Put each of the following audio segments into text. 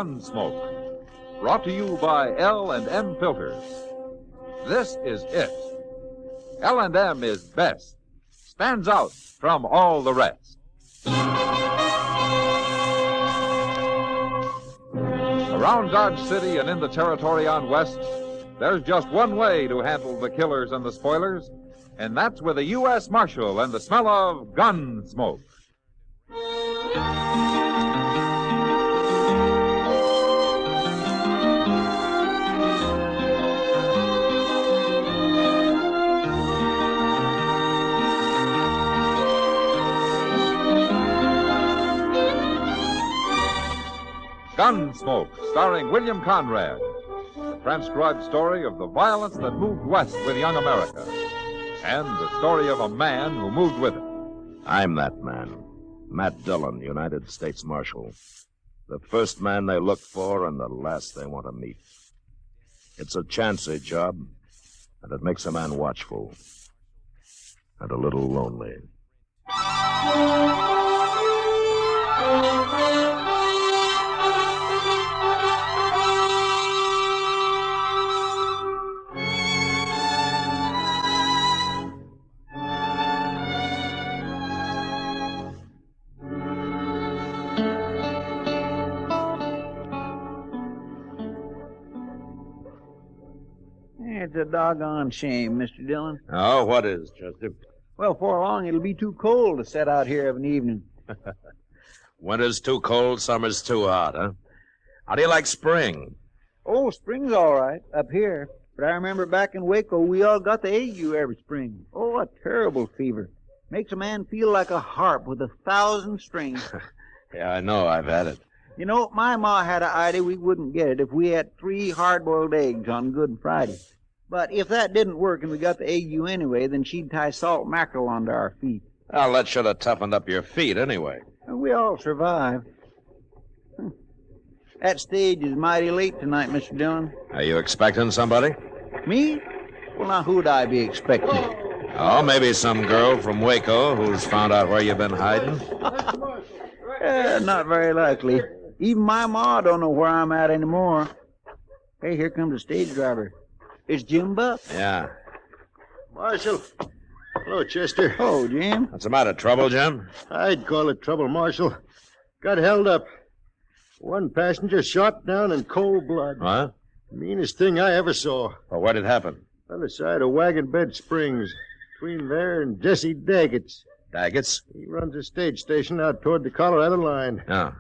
Gunsmoke. Brought to you by L&M Filters. This is it. L&M is best. Stands out from all the rest. Around Dodge City and in the territory on West, there's just one way to handle the killers and the spoilers, and that's with a U.S. Marshal and the smell of Gunsmoke. Gunsmoke, starring William Conrad. The transcribed story of the violence that moved west with young America. And the story of a man who moved with it. I'm that man. Matt Dillon, United States Marshal. The first man they look for and the last they want to meet. It's a chancy job, and it makes a man watchful. And a little lonely. It's a doggone shame, Mr. Dillon. Oh, what is, Chester? Well, before long, it'll be too cold to set out here of an evening. Winter's too cold, summer's too hot, huh? How do you like spring? Oh, spring's all right, up here. But I remember back in Waco, we all got the ague every spring. Oh, a terrible fever. Makes a man feel like a harp with 1,000 strings. Yeah, I know. I've had it. You know, my ma had an idea we wouldn't get it if we had 3 hard-boiled eggs on Good Friday. But if that didn't work and we got the ague anyway, then she'd tie salt mackerel onto our feet. Well, that should have toughened up your feet anyway. And we all survived. That stage is mighty late tonight, Mr. Dillon. Are you expecting somebody? Me? Well, now, who'd I be expecting? Oh, maybe some girl from Waco who's found out where you've been hiding. Not very likely. Even my ma don't know where I'm at anymore. Hey, here comes the stage driver. It's Jim Buck. Yeah. Marshal. Hello, Chester. Oh, Jim. What's the matter? Trouble, Jim? I'd call it trouble, Marshal. Got held up. One passenger shot down in cold blood. What? Meanest thing I ever saw. Well, where did it happen? Other side of Wagon Bed Springs. Between there and Jesse Daggett's. Daggett's? He runs a stage station out toward the Colorado line. Oh.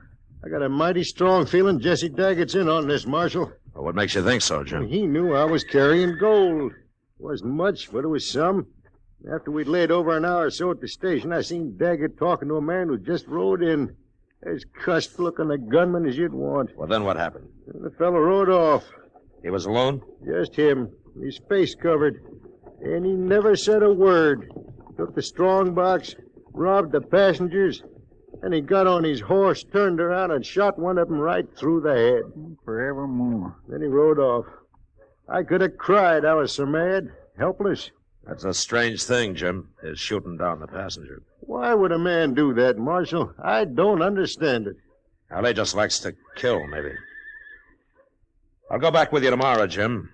I got a mighty strong feeling Jesse Daggett's in on this, Marshal. Well, what makes you think so, Jim? He knew I was carrying gold. Wasn't much, but it was some. After we'd laid over an hour or so at the station, I seen Daggett talking to a man who just rode in. As cussed looking a gunman as you'd want. Well, then what happened? And the fellow rode off. He was alone? Just him. His face covered. And he never said a word. Took the strong box, robbed the passengers, and he got on his horse, turned around, and shot one of them right through the head. Forevermore. Then he rode off. I could have cried. I was so mad. Helpless. That's a strange thing, Jim, is shooting down the passenger. Why would a man do that, Marshal? I don't understand it. Well, he just likes to kill, maybe. I'll go back with you tomorrow, Jim.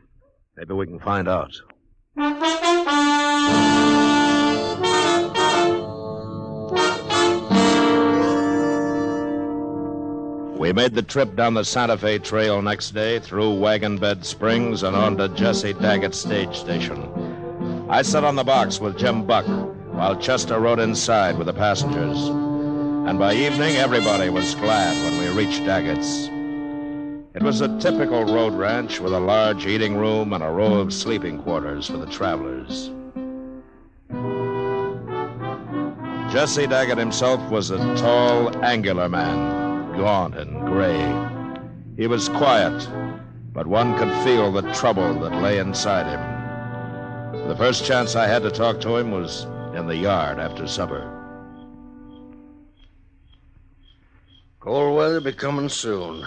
Maybe we can find out. We made the trip down the Santa Fe Trail next day, through Wagon Bed Springs and on to Jesse Daggett's stage station. I sat on the box with Jim Buck, while Chester rode inside with the passengers. And by evening, everybody was glad when we reached Daggett's. It was a typical road ranch with a large eating room and a row of sleeping quarters for the travelers. Jesse Daggett himself was a tall, angular man, gaunt and gray. He was quiet, but one could feel the trouble that lay inside him. The first chance I had to talk to him was in the yard after supper. Cold weather be coming soon.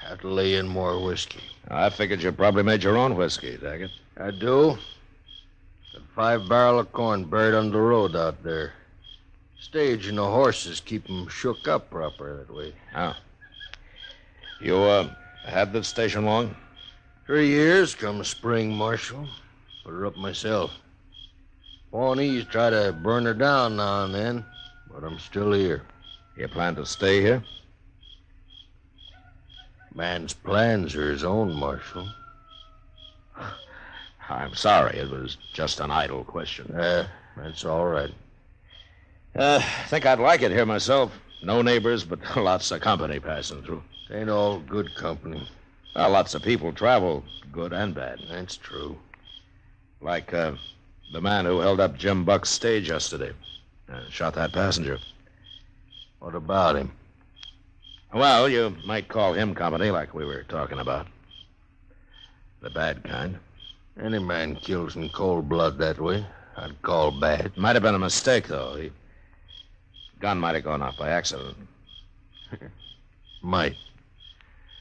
Have to lay in more whiskey. I figured you probably made your own whiskey, Daggett. I do. Got 5 barrel of corn buried under the road out there. Stage and the horses keep 'em shook up proper that way. Oh. You, had this station long? 3 years come spring, Marshal. Put her up myself. Pawnees try to burn her down now and then, but I'm still here. You plan to stay here? Man's plans are his own, Marshal. I'm sorry. It was just an idle question. That's all right. I think I'd like it here myself. No neighbors, but lots of company passing through. Ain't all good company. Well, lots of people travel, good and bad. That's true. Like the man who held up Jim Buck's stage yesterday. Shot that passenger. What about him? Well, you might call him company, like we were talking about. The bad kind. Any man kills in cold blood that way, I'd call bad. Might have been a mistake, though. Gun might have gone off by accident. Might.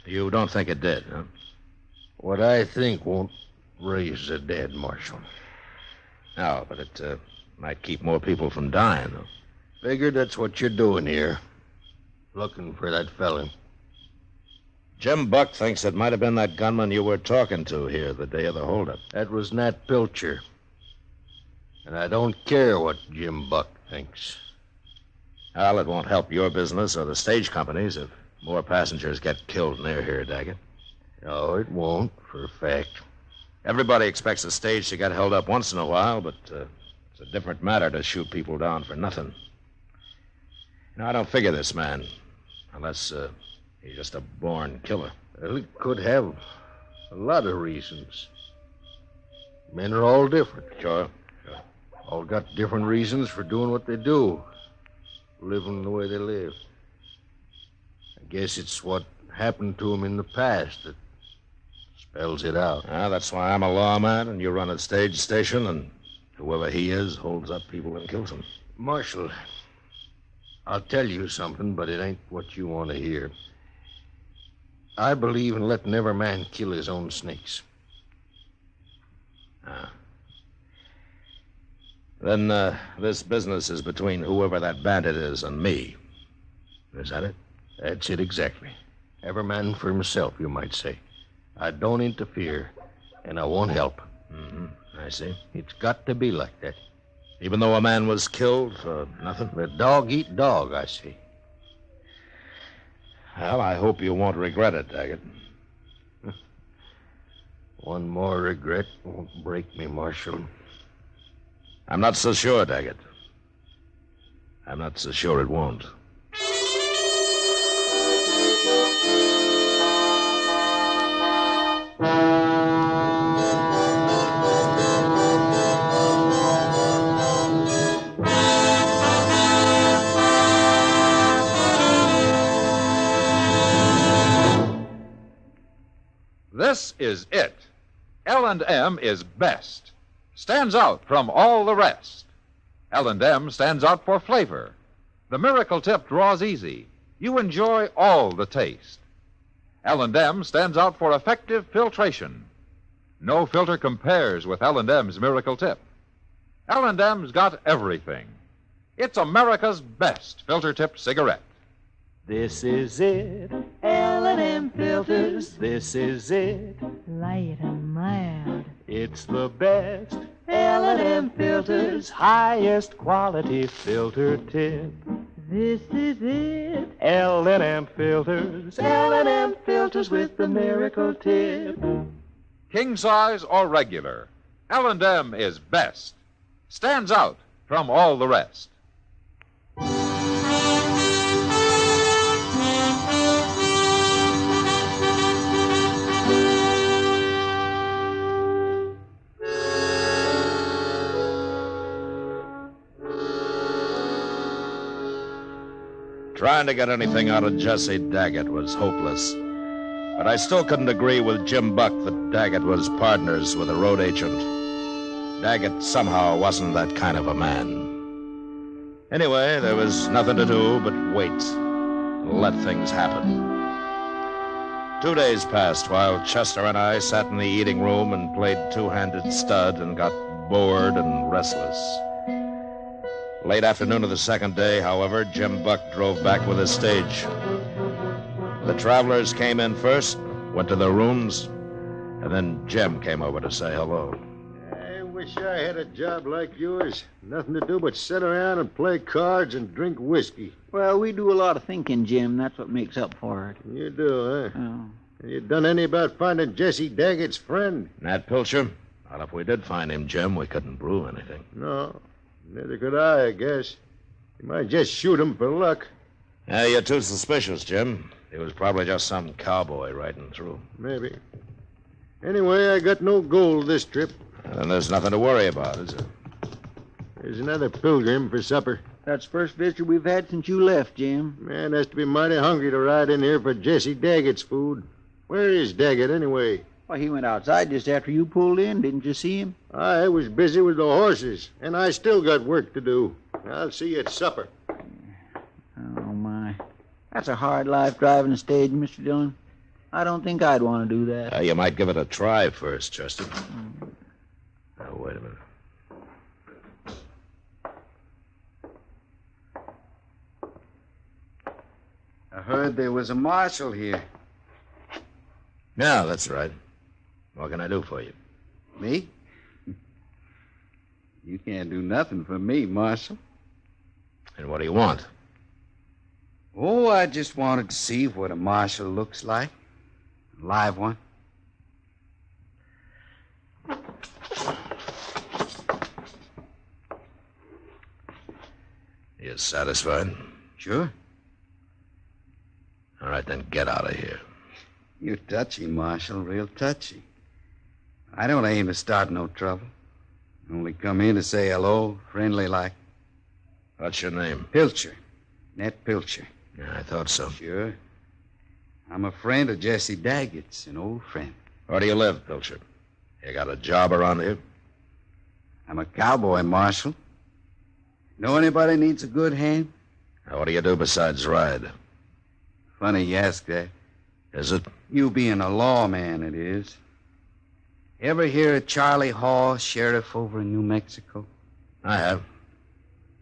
You don't think it did, huh? What I think won't raise the dead, Marshal. No, but it might keep more people from dying, though. Figured that's what you're doing here. Looking for that fella. Jim Buck thinks it might have been that gunman you were talking to here the day of the holdup. That was Nat Pilcher. And I don't care what Jim Buck thinks. Well, it won't help your business or the stage companies if more passengers get killed near here, Daggett. No, it won't, for a fact. Everybody expects a stage to get held up once in a while, but it's a different matter to shoot people down for nothing. You know, I don't figure this man, unless he's just a born killer. Well, he could have a lot of reasons. Men are all different. Sure. All got different reasons for doing what they do. Living the way they live. I guess it's what happened to them in the past that spells it out. That's why I'm a lawman and you run a stage station, and whoever he is holds up people and kills them. Marshal, I'll tell you something, but it ain't what you want to hear. I believe in letting every man kill his own snakes. Then this business is between whoever that bandit is and me. Is that it? That's it exactly. Every man for himself, you might say. I don't interfere, and I won't help. Mm-hmm. I see. It's got to be like that. Even though a man was killed for nothing? Let dog eat dog, I say. Well, I hope you won't regret it, Daggett. One more regret won't break me, Marshal. I'm not so sure, Daggett. I'm not so sure it won't. This is it. L&M is best. Stands out from all the rest. L&M stands out for flavor. The miracle tip draws easy. You enjoy all the taste. L&M stands out for effective filtration. No filter compares with L&M's miracle tip. L&M's got everything. It's America's best filter tip cigarette. This is it, L&M filters, this is it. Light and mild. It's the best, L&M filters, highest quality filter tip. This is it. L&M filters with the miracle tip. King size or regular, L&M is best. Stands out from all the rest. Trying to get anything out of Jesse Daggett was hopeless. But I still couldn't agree with Jim Buck that Daggett was partners with a road agent. Daggett somehow wasn't that kind of a man. Anyway, there was nothing to do but wait and let things happen. 2 days passed while Chester and I sat in the eating room and played two-handed stud and got bored and restless. Late afternoon of the second day, however, Jim Buck drove back with his stage. The travelers came in first, went to their rooms, and then Jim came over to say hello. I wish I had a job like yours. Nothing to do but sit around and play cards and drink whiskey. Well, we do a lot of thinking, Jim. That's what makes up for it. You do, huh? Oh. You done any about finding Jesse Daggett's friend? Nat Pilcher? Well, if we did find him, Jim, we couldn't prove anything. No. Neither could I guess. You might just shoot him for luck. Yeah, you're too suspicious, Jim. He was probably just some cowboy riding through. Maybe. Anyway, I got no gold this trip. And there's nothing to worry about, is there? There's another pilgrim for supper. That's the first visitor we've had since you left, Jim. Man has to be mighty hungry to ride in here for Jesse Daggett's food. Where is Daggett, anyway? Well, he went outside just after you pulled in. Didn't you see him? I was busy with the horses, and I still got work to do. I'll see you at supper. Oh, my. That's a hard life driving a stage, Mr. Dillon. I don't think I'd want to do that. You might give it a try first, Chester. Now, wait a minute. I heard there was a marshal here. Yeah, that's right. What can I do for you? Me? You can't do nothing for me, Marshal. And what do you want? Oh, I just wanted to see what a marshal looks like. A live one. You satisfied? Sure. All right, then get out of here. You're touchy, Marshal, real touchy. I don't aim to start no trouble. Only come in to say hello, friendly like. What's your name? Pilcher. Nat Pilcher. Yeah, I thought so. Sure. I'm a friend of Jesse Daggett's, an old friend. Where do you live, Pilcher? You got a job around here? I'm a cowboy, Marshal. Know anybody needs a good hand? Now, what do you do besides ride? Funny you ask that. Is it? You being a lawman, it is. Ever hear of Charlie Hall, sheriff over in New Mexico? I have.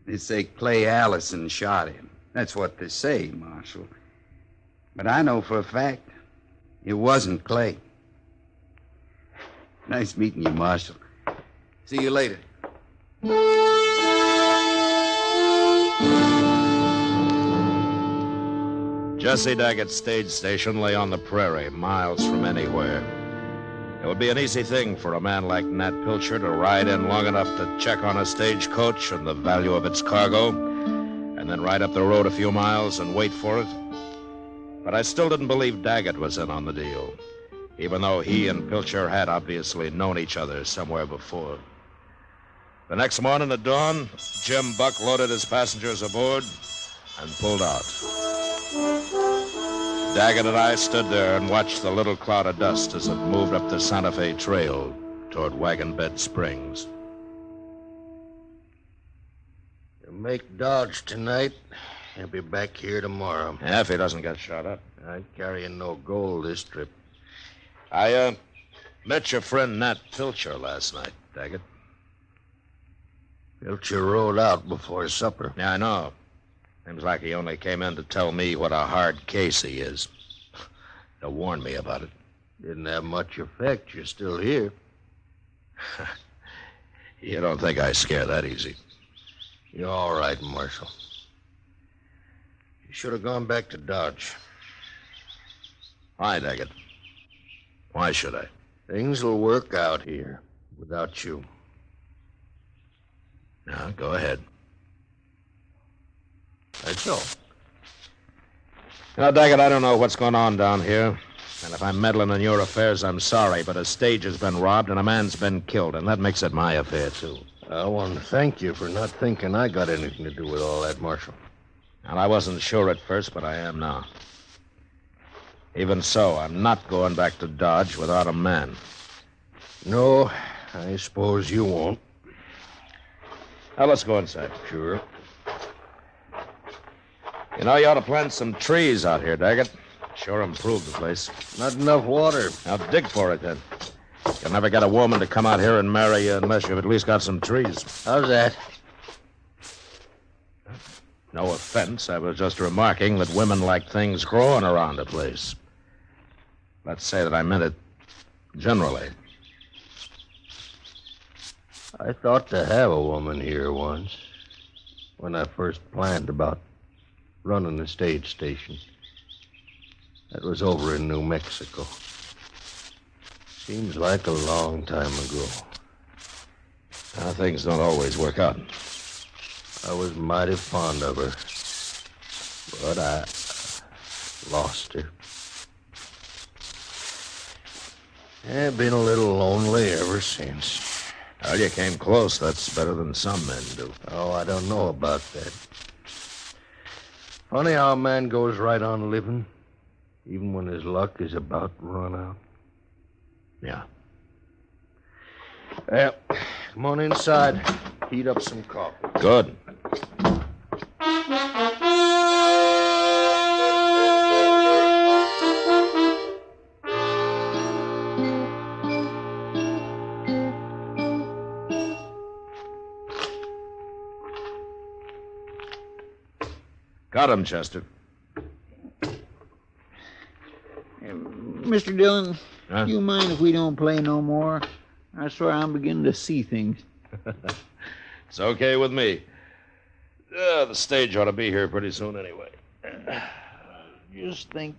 They say Clay Allison shot him. That's what they say, Marshal. But I know for a fact it wasn't Clay. Nice meeting you, Marshal. See you later. Jesse Daggett's stage station lay on the prairie, miles from anywhere. It would be an easy thing for a man like Nat Pilcher to ride in long enough to check on a stagecoach and the value of its cargo, and then ride up the road a few miles and wait for it. But I still didn't believe Daggett was in on the deal, even though he and Pilcher had obviously known each other somewhere before. The next morning at dawn, Jim Buck loaded his passengers aboard and pulled out. Daggett and I stood there and watched the little cloud of dust as it moved up the Santa Fe Trail toward Wagon Bed Springs. You make Dodge tonight. He'll be back here tomorrow. Yeah, if he doesn't get shot up. I ain't carrying no gold this trip. I, met your friend Nat Pilcher last night, Daggett. Pilcher rode out before supper. Yeah, I know. Seems like he only came in to tell me what a hard case he is. To warn me about it. Didn't have much effect. You're still here. You don't think I scare that easy? You're all right, Marshal. You should have gone back to Dodge. Why, Daggett? Why should I? Things will work out here without you. Now, go ahead. That's all. Now, Daggett, I don't know what's going on down here. And if I'm meddling in your affairs, I'm sorry, but a stage has been robbed and a man's been killed, and that makes it my affair, too. I want to thank you for not thinking I got anything to do with all that, Marshal. And I wasn't sure at first, but I am now. Even so, I'm not going back to Dodge without a man. No, I suppose you won't. Now, let's go inside. Sure. You know, you ought to plant some trees out here, Daggett. Sure improve the place. Not enough water. Now, dig for it, then. You'll never get a woman to come out here and marry you unless you've at least got some trees. How's that? No offense. I was just remarking that women like things growing around the place. Let's say that I meant it generally. I thought to have a woman here once, when I first planned about running the stage station. That was over in New Mexico. Seems like a long time ago. Things don't always work out. I was mighty fond of her, but I lost her. I've been a little lonely ever since. Well, you came close. That's better than some men do. Oh, I don't know about that. Funny how a man goes right on living, even when his luck is about to run out. Yeah. Well, come on inside. Heat up some coffee. Good. Got him, Chester. Mr. Dillon, Huh? do you mind if we don't play no more? I swear I'm beginning to see things. It's okay with me. The stage ought to be here pretty soon anyway. Just think.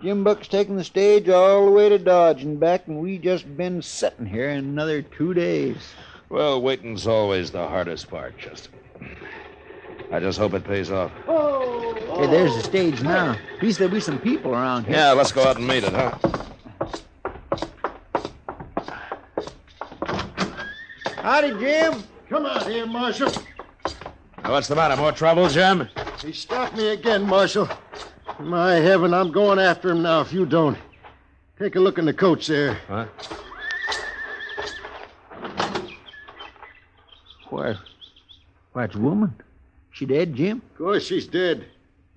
Jim Buck's taking the stage all the way to Dodge and back, and we just been sitting here another 2 days. Well, waiting's always the hardest part, Chester. I just hope it pays off. Hey, there's the stage now. At least there'll be some people around here. Yeah, let's go out and meet it, huh? Howdy, Jim. Come out here, Marshal. Now, what's the matter? More trouble, Jim? He stopped me again, Marshal. My heaven, I'm going after him now if you don't. Take a look in the coach there. What? Why, it's a woman. She dead, Jim? Of course she's dead.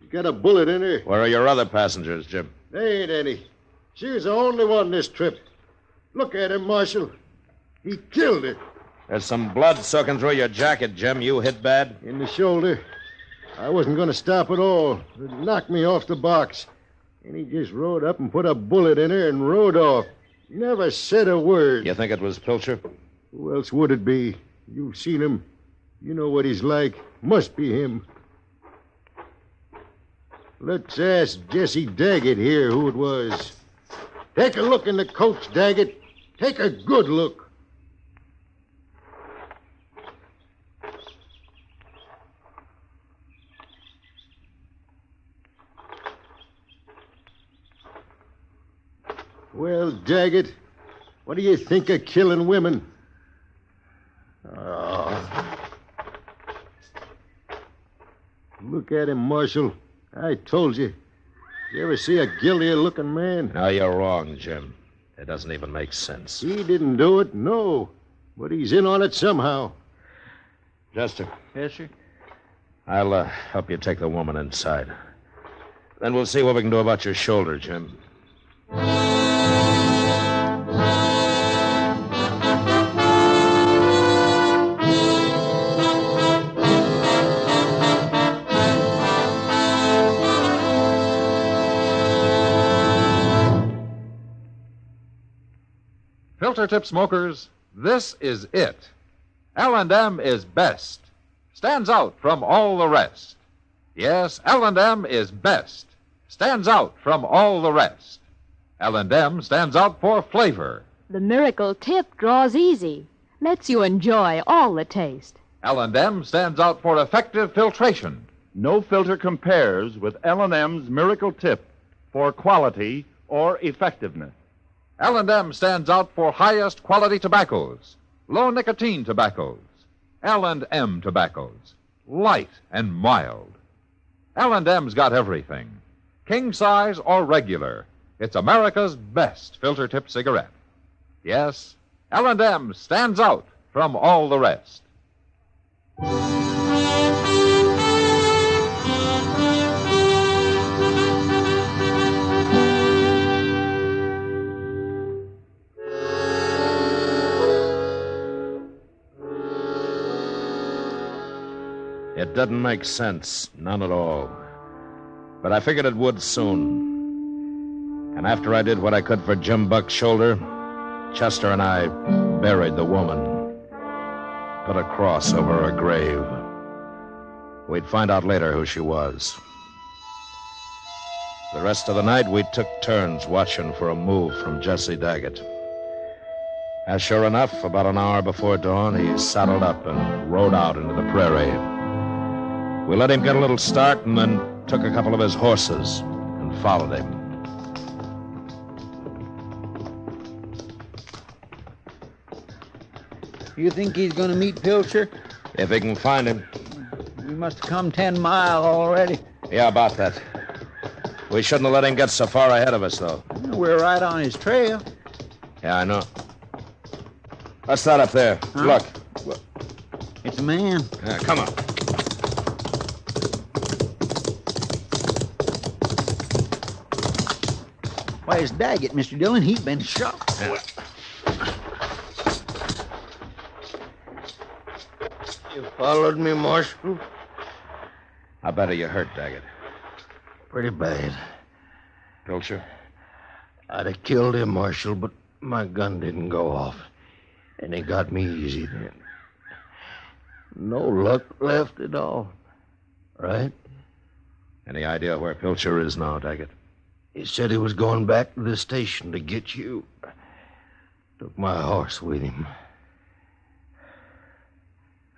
She got a bullet in her. Where are your other passengers, Jim? There ain't any. She was the only one this trip. Look at him, Marshal. He killed her. There's some blood soaking through your jacket, Jim. You hit bad? In the shoulder. I wasn't going to stop at all. It knocked me off the box. And he just rode up and put a bullet in her and rode off. Never said a word. You think it was Pilcher? Who else would it be? You've seen him. You know what he's like. Must be him. Let's ask Jesse Daggett here who it was. Take a look in the coach, Daggett. Take a good look. Well, Daggett, what do you think of killing women? Oh. Look at him, Marshal. I told you. You ever see a guiltier-looking man? No, you're wrong, Jim. It doesn't even make sense. He didn't do it, no. But he's in on it somehow. Chester, Yes, sir. I'll help you take the woman inside. Then we'll see what we can do about your shoulder, Jim. Filter tip smokers, this is it. L&M is best. Stands out from all the rest. Yes, L&M is best. Stands out from all the rest. L&M stands out for flavor. The miracle tip draws easy, lets you enjoy all the taste. L&M stands out for effective filtration. No filter compares with L&M's Miracle Tip for quality or effectiveness. L&M stands out for highest quality tobaccos, low nicotine tobaccos, L&M tobaccos, light and mild. L&M's got everything, king size or regular. It's America's best filter tip cigarette. Yes, L&M stands out from all the rest. It didn't make sense, none at all. But I figured it would soon. And after I did what I could for Jim Buck's shoulder, Chester and I buried the woman. Put a cross over her grave. We'd find out later who she was. The rest of the night, we took turns watching for a move from Jesse Daggett. And sure enough, about an hour before dawn, he saddled up and rode out into the prairie. We let him get a little start and then took a couple of his horses and followed him. You think he's going to meet Pilcher? If he can find him. We must have come 10 miles already. Yeah, about that. We shouldn't have let him get so far ahead of us, though. We're right on his trail. Yeah, I know. What's that up there? Huh? Look. It's a man. Yeah, come on. Why, it's Daggett, Mr. Dillon. He's been shot. Yeah. You followed me, Marshal? How bad are you hurt, Daggett? Pretty bad. Pilcher? I'd have killed him, Marshal, but my gun didn't go off. And he got me easy then. No luck left at all. Right? Any idea where Pilcher is now, Daggett? He said he was going back to the station to get you. Took my horse with him.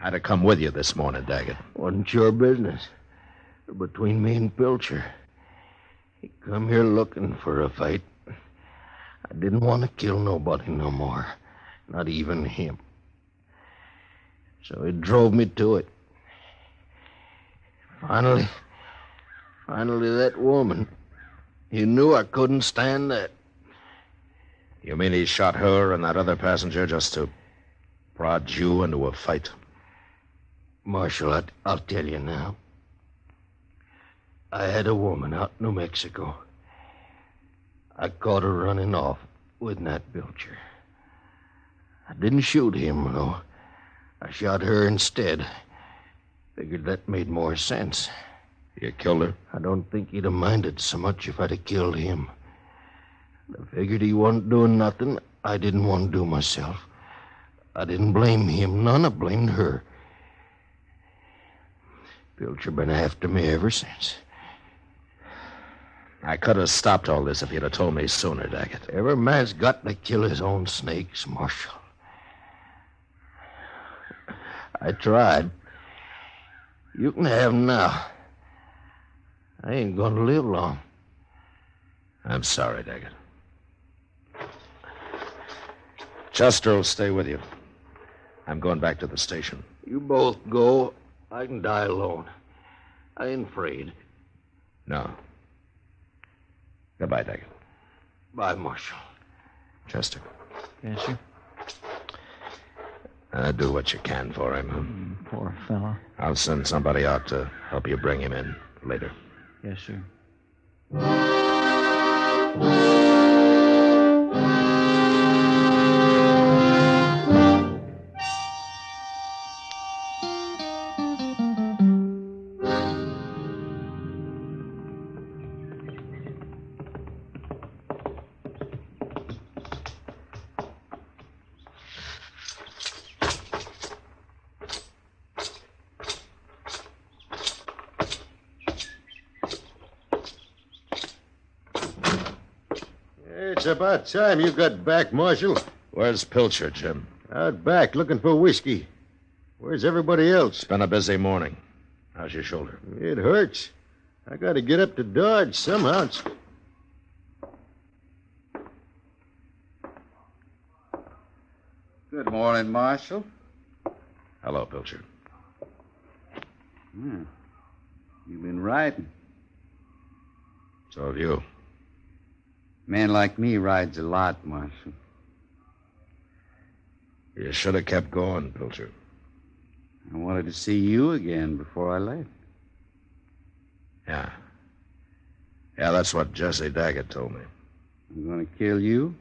I'd have come with you this morning, Daggett. Wasn't your business. Between me and Pilcher. He come here looking for a fight. I didn't want to kill nobody no more. Not even him. So he drove me to it. Finally, that woman. He knew I couldn't stand that. You mean he shot her and that other passenger just to prod you into a fight? Marshal, I'll tell you now. I had a woman out in New Mexico. I caught her running off with Nat Pilcher. I didn't shoot him, though. I shot her instead. Figured that made more sense. You killed her? I don't think he'd have minded so much if I'd have killed him. I figured he wasn't doing nothing I didn't want to do myself. I didn't blame him none. I blamed her. Pilcher been after me ever since. I could have stopped all this if you'd have told me sooner, Daggett. Every man's got to kill his own snakes, Marshal. I tried. You can have 'em now. I ain't going to live long. I'm sorry, Daggett. Chester will stay with you. I'm going back to the station. You both go. I can die alone. I ain't afraid. No. Goodbye, Daggett. Bye, Marshal. Chester. Yes, sir. Do what you can for him. Poor fellow. I'll send somebody out to help you bring him in later. Yes, sir. It's about time you got back, Marshal. Where's Pilcher, Jim? Out back looking for whiskey. Where's everybody else? It's been a busy morning. How's your shoulder? It hurts. I got to get up to Dodge somehow. Good morning, Marshal. Hello, Pilcher. You've been riding. So have you. Man like me rides a lot, Marshal. You should have kept going, Pilcher. I wanted to see you again before I left. Yeah. Yeah, that's what Jesse Daggett told me. I'm going to kill you,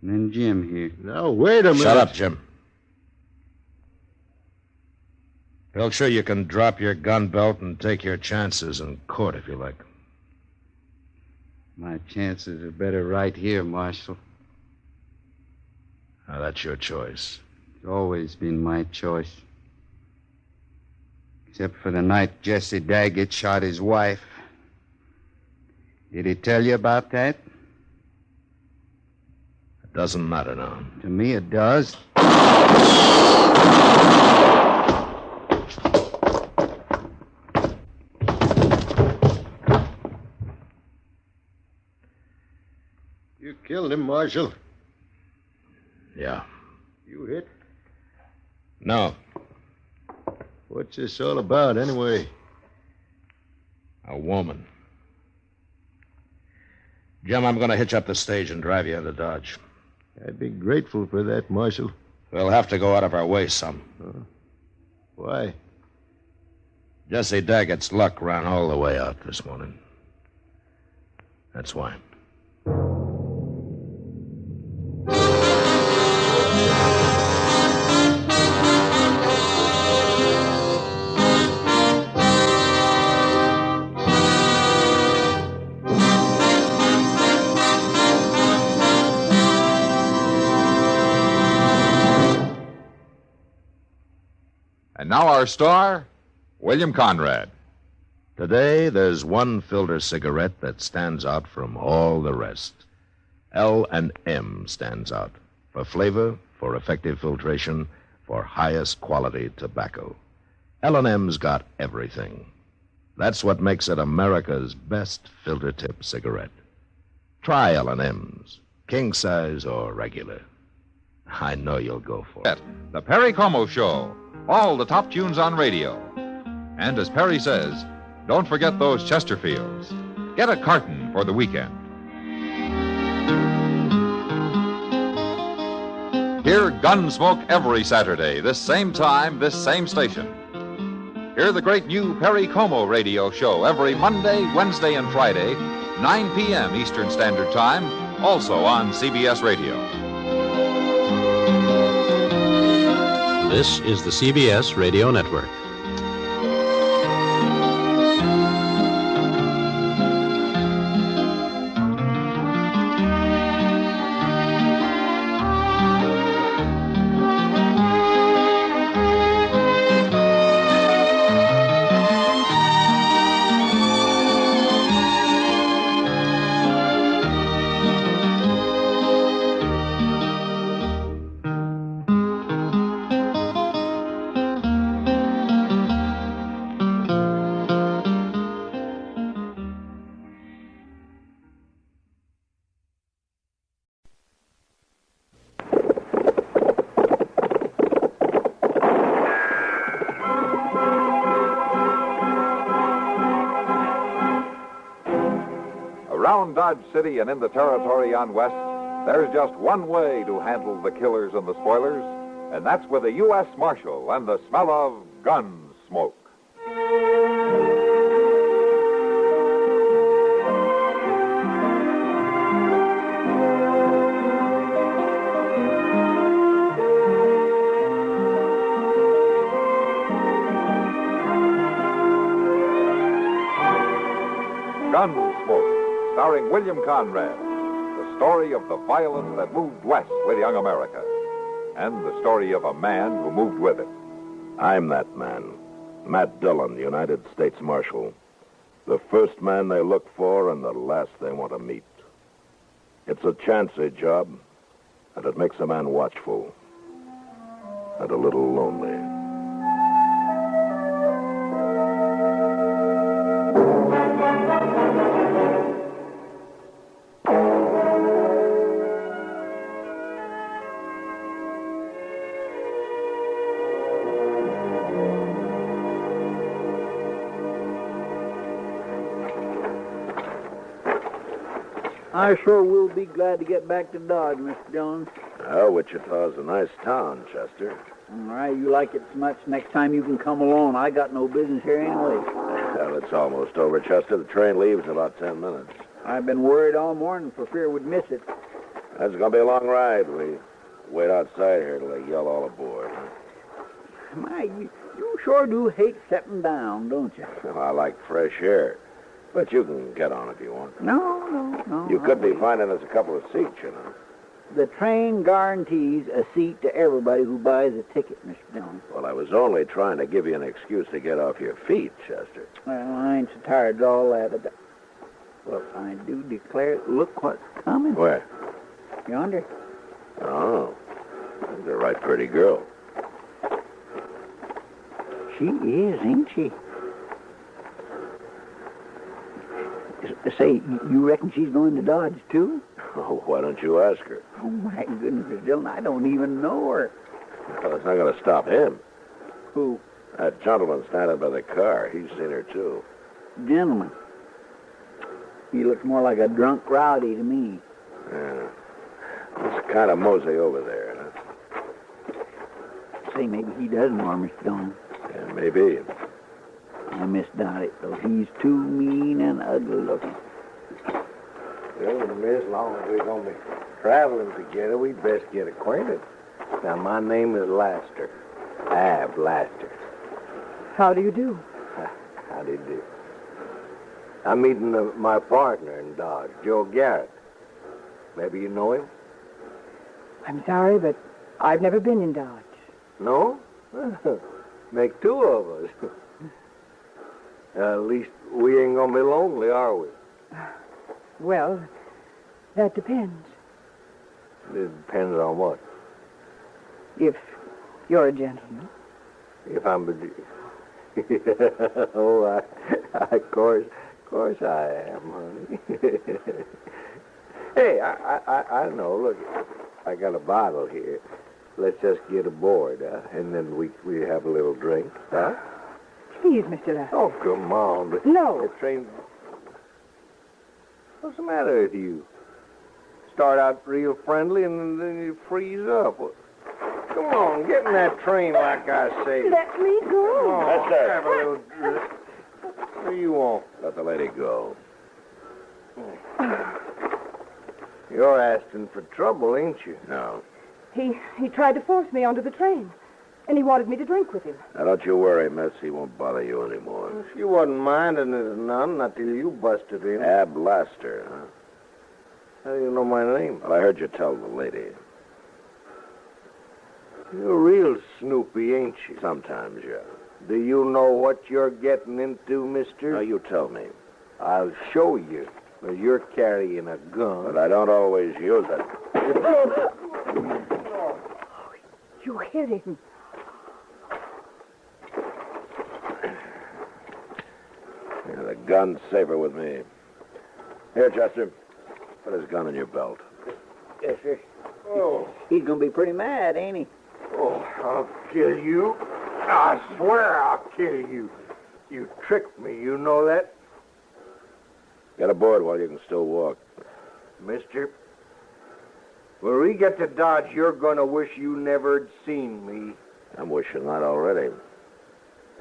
and then Jim here. Now, wait a minute. Shut up, Jim. Pilcher, you can drop your gun belt and take your chances in court if you like. My chances are better right here, Marshal. Now, that's your choice. It's always been my choice. Except for the night Jesse Daggett shot his wife. Did he tell you about that? It doesn't matter now. To me, it does. You killed him, Marshal. Yeah. You hit? No. What's this all about, anyway? A woman. Jim, I'm going to hitch up the stage and drive you into Dodge. I'd be grateful for that, Marshal. We'll have to go out of our way some. Why? Jesse Daggett's luck ran all the way out this morning. That's why. And now our star, William Conrad. Today, there's one filter cigarette that stands out from all the rest. L&M stands out for flavor, for effective filtration, for highest quality tobacco. L&M's got everything. That's what makes it America's best filter tip cigarette. Try L&M's, king size or regular. I know you'll go for it. The Perry Como Show. All the top tunes on radio. And as Perry says, don't forget those Chesterfields. Get a carton for the weekend. Hear Gunsmoke every Saturday, this same time, this same station. Hear the great new Perry Como radio show every Monday, Wednesday, and Friday, 9 p.m. Eastern Standard Time, also on CBS Radio. This is the CBS Radio Network. Around Dodge City and in the territory on West, there's just one way to handle the killers and the spoilers, and that's with a U.S. Marshal and the smell of Gunsmoke. Gunsmoke, starring William Conrad, the story of the violence that moved west with young America, and the story of a man who moved with it. I'm that man, Matt Dillon, United States Marshal. The first man they look for and the last they want to meet. It's a chancy job, and it makes a man watchful and a little lonely. I sure will be glad to get back to Dodge, Mr. Dillon. Well, Wichita's a nice town, Chester. All right, you like it so much, next time you can come along. I got no business here anyway. Well, it's almost over, Chester. The train leaves in about 10 minutes. I've been worried all morning for fear we'd miss it. That's going to be a long ride. We wait outside here till they yell all aboard. My, you sure do hate stepping down, don't you? Well, I like fresh air. But you can get on if you want. No. You could be finding us a couple of seats, you know. The train guarantees a seat to everybody who buys a ticket, Mr. Dillon. Well, I was only trying to give you an excuse to get off your feet, Chester. Well, I ain't so tired of all that. Well, I do declare, look what's coming. Where? Yonder. Oh, she's a right pretty girl. She is, ain't she? Say, you reckon she's going to Dodge, too? Oh, why don't you ask her? Oh, my goodness, Mr. Dillon, I don't even know her. Well, it's not going to stop him. Who? That gentleman standing by the car. He's seen her, too. Gentleman. He looks more like a drunk rowdy to me. Yeah. It's kind of mosey over there, huh? Say, maybe he does know her, Mr. Dillon. Yeah, maybe. I misdoubt it, though. He's too mean and ugly looking. Well, miss, as long as we're going to be traveling together, we'd best get acquainted. Now, my name is Laster. Ab Laster. How do you do? How do you do? I'm meeting my partner in Dodge, Joe Garrett. Maybe you know him? I'm sorry, but I've never been in Dodge. No? Make two of us. At least we ain't gonna be lonely, are we? Well, that depends. It depends on what? If you're a gentleman. If I'm a... Oh, of course I am, honey. Hey, I know. Look, I got a bottle here. Let's just get aboard, and then we have a little drink, huh? Please, Mr. Laster. Oh, come on. No. The train... What's the matter with you? Start out real friendly, and then you freeze up. Come on, get in that train like I say. Let me go. Come on, Yes, sir. have a little drink. What do you want? Let the lady go. You're asking for trouble, ain't you? No. He tried to force me onto the train, and he wanted me to drink with him. Now, don't you worry, miss. He won't bother you anymore. She wasn't minding it none until you busted in. Ab Laster, huh? How do you know my name? Well, I heard you tell the lady. You're real snoopy, ain't you? Sometimes, yeah. Do you know what you're getting into, mister? Now, you tell me. I'll show you. Well, you're carrying a gun. But I don't always use it. You hit him. Yeah, the gun's safer with me. Here, Chester. Put his gun in your belt. Yes, sir. Oh, He's going to be pretty mad, ain't he? oh, I'll kill you. I swear I'll kill you. You tricked me, you know that? Get aboard while you can still walk. Mister, when we get to Dodge, you're going to wish you never'd seen me. I'm wishing that already.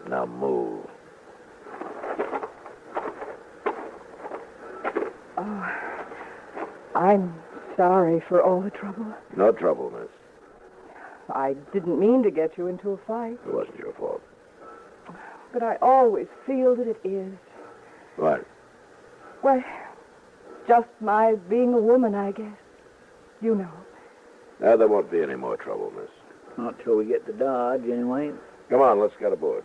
Now move. Oh, I'm sorry for all the trouble. No trouble, miss. I didn't mean to get you into a fight, It wasn't your fault. but I always feel that it is. What? Well, just my being a woman, I guess. You know. Now, there won't be any more trouble, miss. Not till we get to Dodge, anyway. Come on, let's get aboard.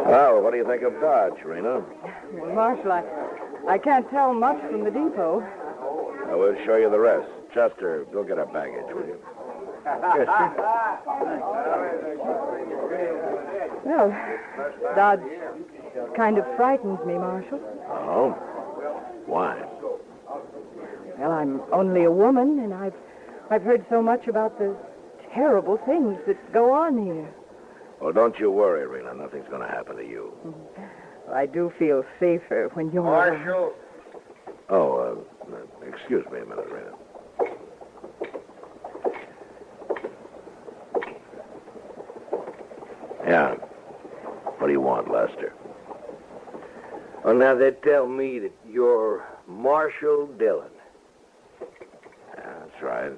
Well, what do you think of Dodge, Rena? Well, Marshal, I can't tell much from the depot. I will show you the rest. Chester, go get our baggage, will you? Well, Dodge kind of frightens me, Marshal. Oh? Why? Well, I'm only a woman, and I've heard so much about the terrible things that go on here. Well, don't you worry, Rena. Nothing's going to happen to you. I do feel safer when you're... Marshal, Oh, excuse me a minute, Rena. Yeah. What do you want, Lester? Well, now they tell me that you're Marshal Dillon. That's right.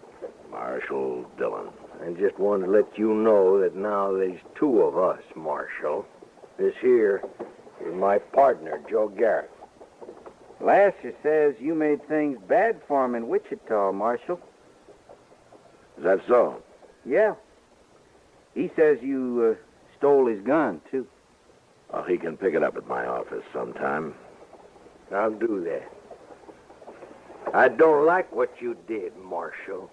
Marshal Dillon. And just wanted to let you know that now there's two of us, Marshal. This here is my partner, Joe Garrett. Lasser says you made things bad for him in Wichita, Marshal. Is that so? Yeah. He says you stole his gun, too. Oh, he can pick it up at my office sometime. I'll do that. I don't like what you did, Marshal.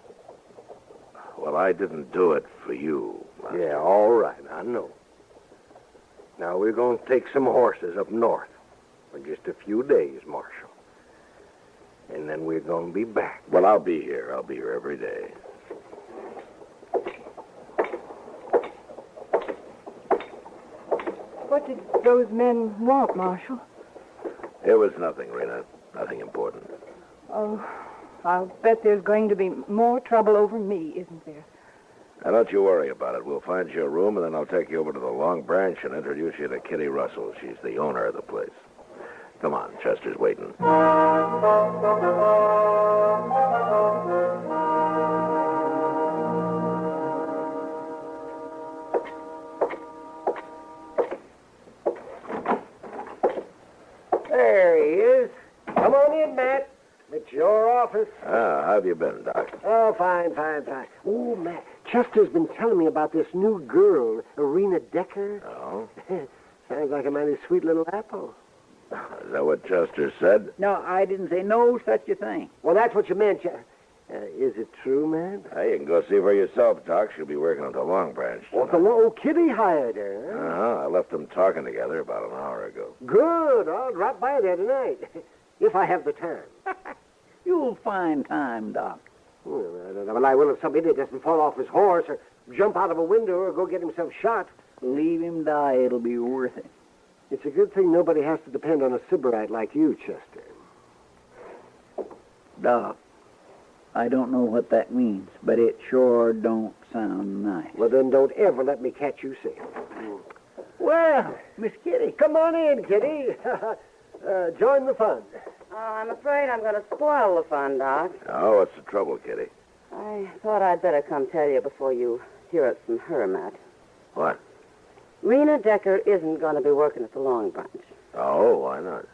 Well, I didn't do it for you. Yeah, all right, I know. Now, we're going to take some horses up north for just a few days, Marshal. And then we're going to be back. Well, I'll be here. I'll be here every day. What did those men want, Marshal? It was nothing, Rena. Nothing important. Oh, I'll bet there's going to be more trouble over me, isn't there? Now, don't you worry about it. We'll find you a room, and then I'll take you over to the Long Branch and introduce you to Kitty Russell. She's the owner of the place. Come on, Chester's waiting. There he is. Come on in, Matt. It's your office. How have you been, Doc? Oh, fine. Oh, Matt, Chester's been telling me about this new girl, Rena Decker. Oh? Sounds like a mighty sweet little apple. Is that what Chester said? No, I didn't say no such a thing. Well, that's what you meant. Is it true, man? Hey, you can go see for yourself, Doc. She'll be working at the Long Branch tonight. Well, the old Kitty hired her. Uh-huh. I left them talking together about an hour ago. Good. I'll drop by there tonight, if I have the time. You'll find time, Doc. Well, I will if somebody doesn't fall off his horse or jump out of a window or go get himself shot. Leave him die. It'll be worth it. It's a good thing nobody has to depend on a sybarite like you, Chester. Doc, I don't know what that means, but it sure don't sound nice. Well, then don't ever let me catch you singing. Well, Miss Kitty. Come on in, Kitty. Join the fun. Oh, I'm afraid I'm going to spoil the fun, Doc. Oh, what's the trouble, Kitty? I thought I'd better come tell you before you hear it from her, Matt. What? Rena Decker isn't going to be working at the Long Branch. Oh, why not?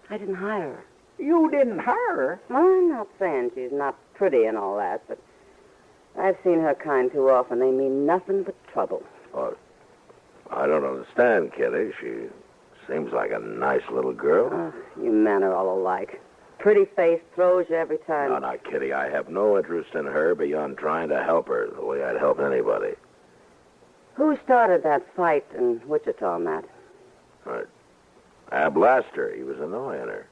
I didn't hire her. You didn't hire her? I'm not saying she's not pretty and all that, but I've seen her kind too often. They mean nothing but trouble. Oh, I don't understand, Kitty. She seems like a nice little girl. Oh, you men are all alike. Pretty face throws you every time. No, Kitty, I have no interest in her beyond trying to help her the way I'd help anybody. Who started that fight in Wichita, Matt? Ab Laster. He was annoying her.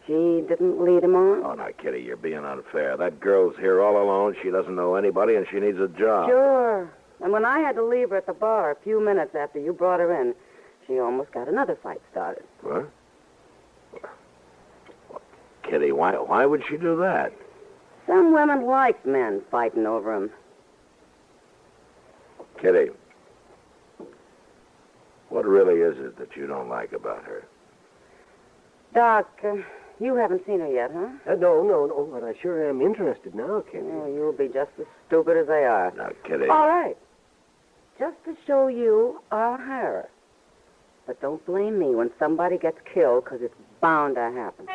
She didn't lead him on? Oh, now, Kitty, you're being unfair. That girl's here all alone. She doesn't know anybody, and she needs a job. Sure. And when I had to leave her at the bar a few minutes after you brought her in, she almost got another fight started. What? Kitty, why would she do that? Some women like men fighting over them. Kitty, what really is it that you don't like about her? Doc, you haven't seen her yet, huh? No, but I sure am interested now, Kitty. Oh, you'll be just as stupid as they are. Now, Kitty. All right. Just to show you, I'll hire her. But don't blame me when somebody gets killed, because it's bound to happen.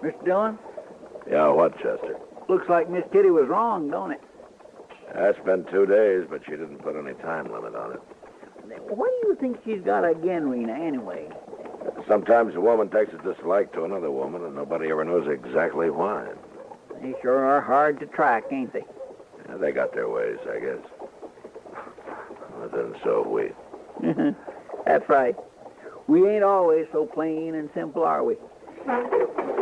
Mr. Dillon? Yeah, what, Chester? Looks like Miss Kitty was wrong, don't it? That's been 2 days, but she didn't put any time limit on it. What do you think she's got against Rena, anyway? Sometimes a woman takes a dislike to another woman, and nobody ever knows exactly why. They sure are hard to track, ain't they? Yeah, they got their ways, I guess. But then so have we. That's right. We ain't always so plain and simple, are we?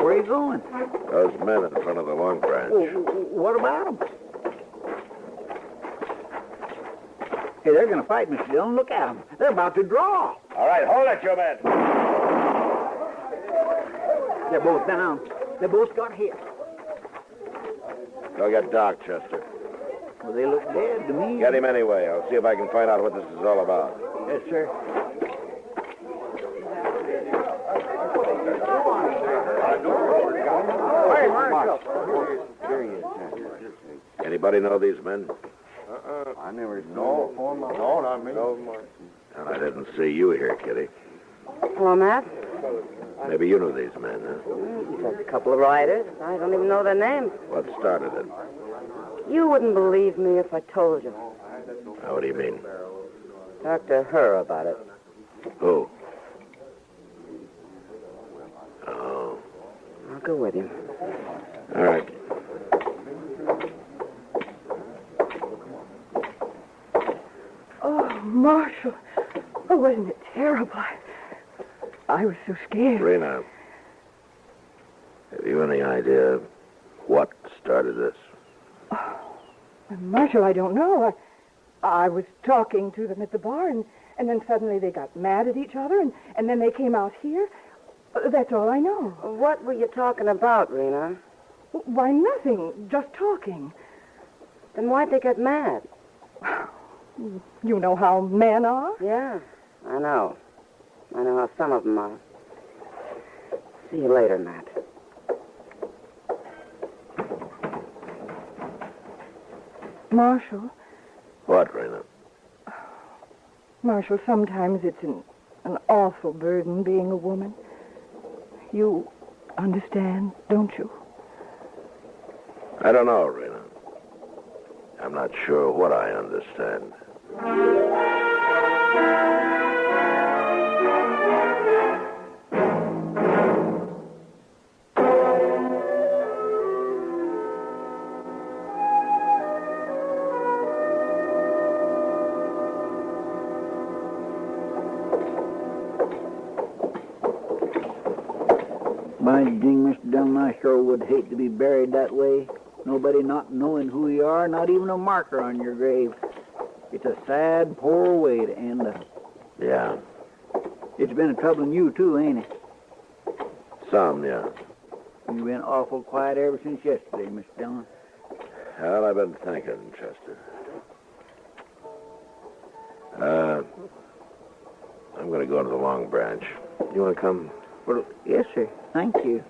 Where are you going? Those men in front of the Long Branch. What about them? Hey, they're going to fight, Mr. Dillon. Look at them. They're about to draw. All right, hold it, you men. They're both down. They both got hit. Go get Doc, Chester. Well, they look dead to me. Get him anyway. I'll see if I can find out what this is all about. Yes, sir. Hey, Marshal. Anybody know these men? I never know. No, not me. And I didn't see you here, Kitty. Hello, Matt. Maybe you knew these men, huh? Just a couple of riders. I don't even know their names. What started it? You wouldn't believe me if I told you. What do you mean? Talk to her about it. Who? Oh. I'll go with you. All right. Oh, Marshal. Oh, wasn't it terrible? I was so scared. Rena, have you any idea what started this? Oh, Marshal, I don't know. I was talking to them at the bar, and then suddenly they got mad at each other, and then they came out here. That's all I know. What were you talking about, Rena? Why, nothing. Just talking. Then why'd they get mad? You know how men are? Yeah, I know. I know how some of them are. See you later, Matt. Marshal. What, Rena? Marshal, sometimes it's an awful burden being a woman. You understand, don't you? I don't know, Rena. I'm not sure what I understand. My ding, Mr. Dillon, I sure would hate to be buried that way. Nobody not knowing who you are, not even a marker on your grave. It's a sad, poor way to end up. Yeah. It's been a troubling you, too, ain't it? Some, yeah. You've been awful quiet ever since yesterday, Mr. Dillon. Well, I've been thinking, Chester. I'm going to go to the Long Branch. You want to come? Well, yes, sir. Thank you.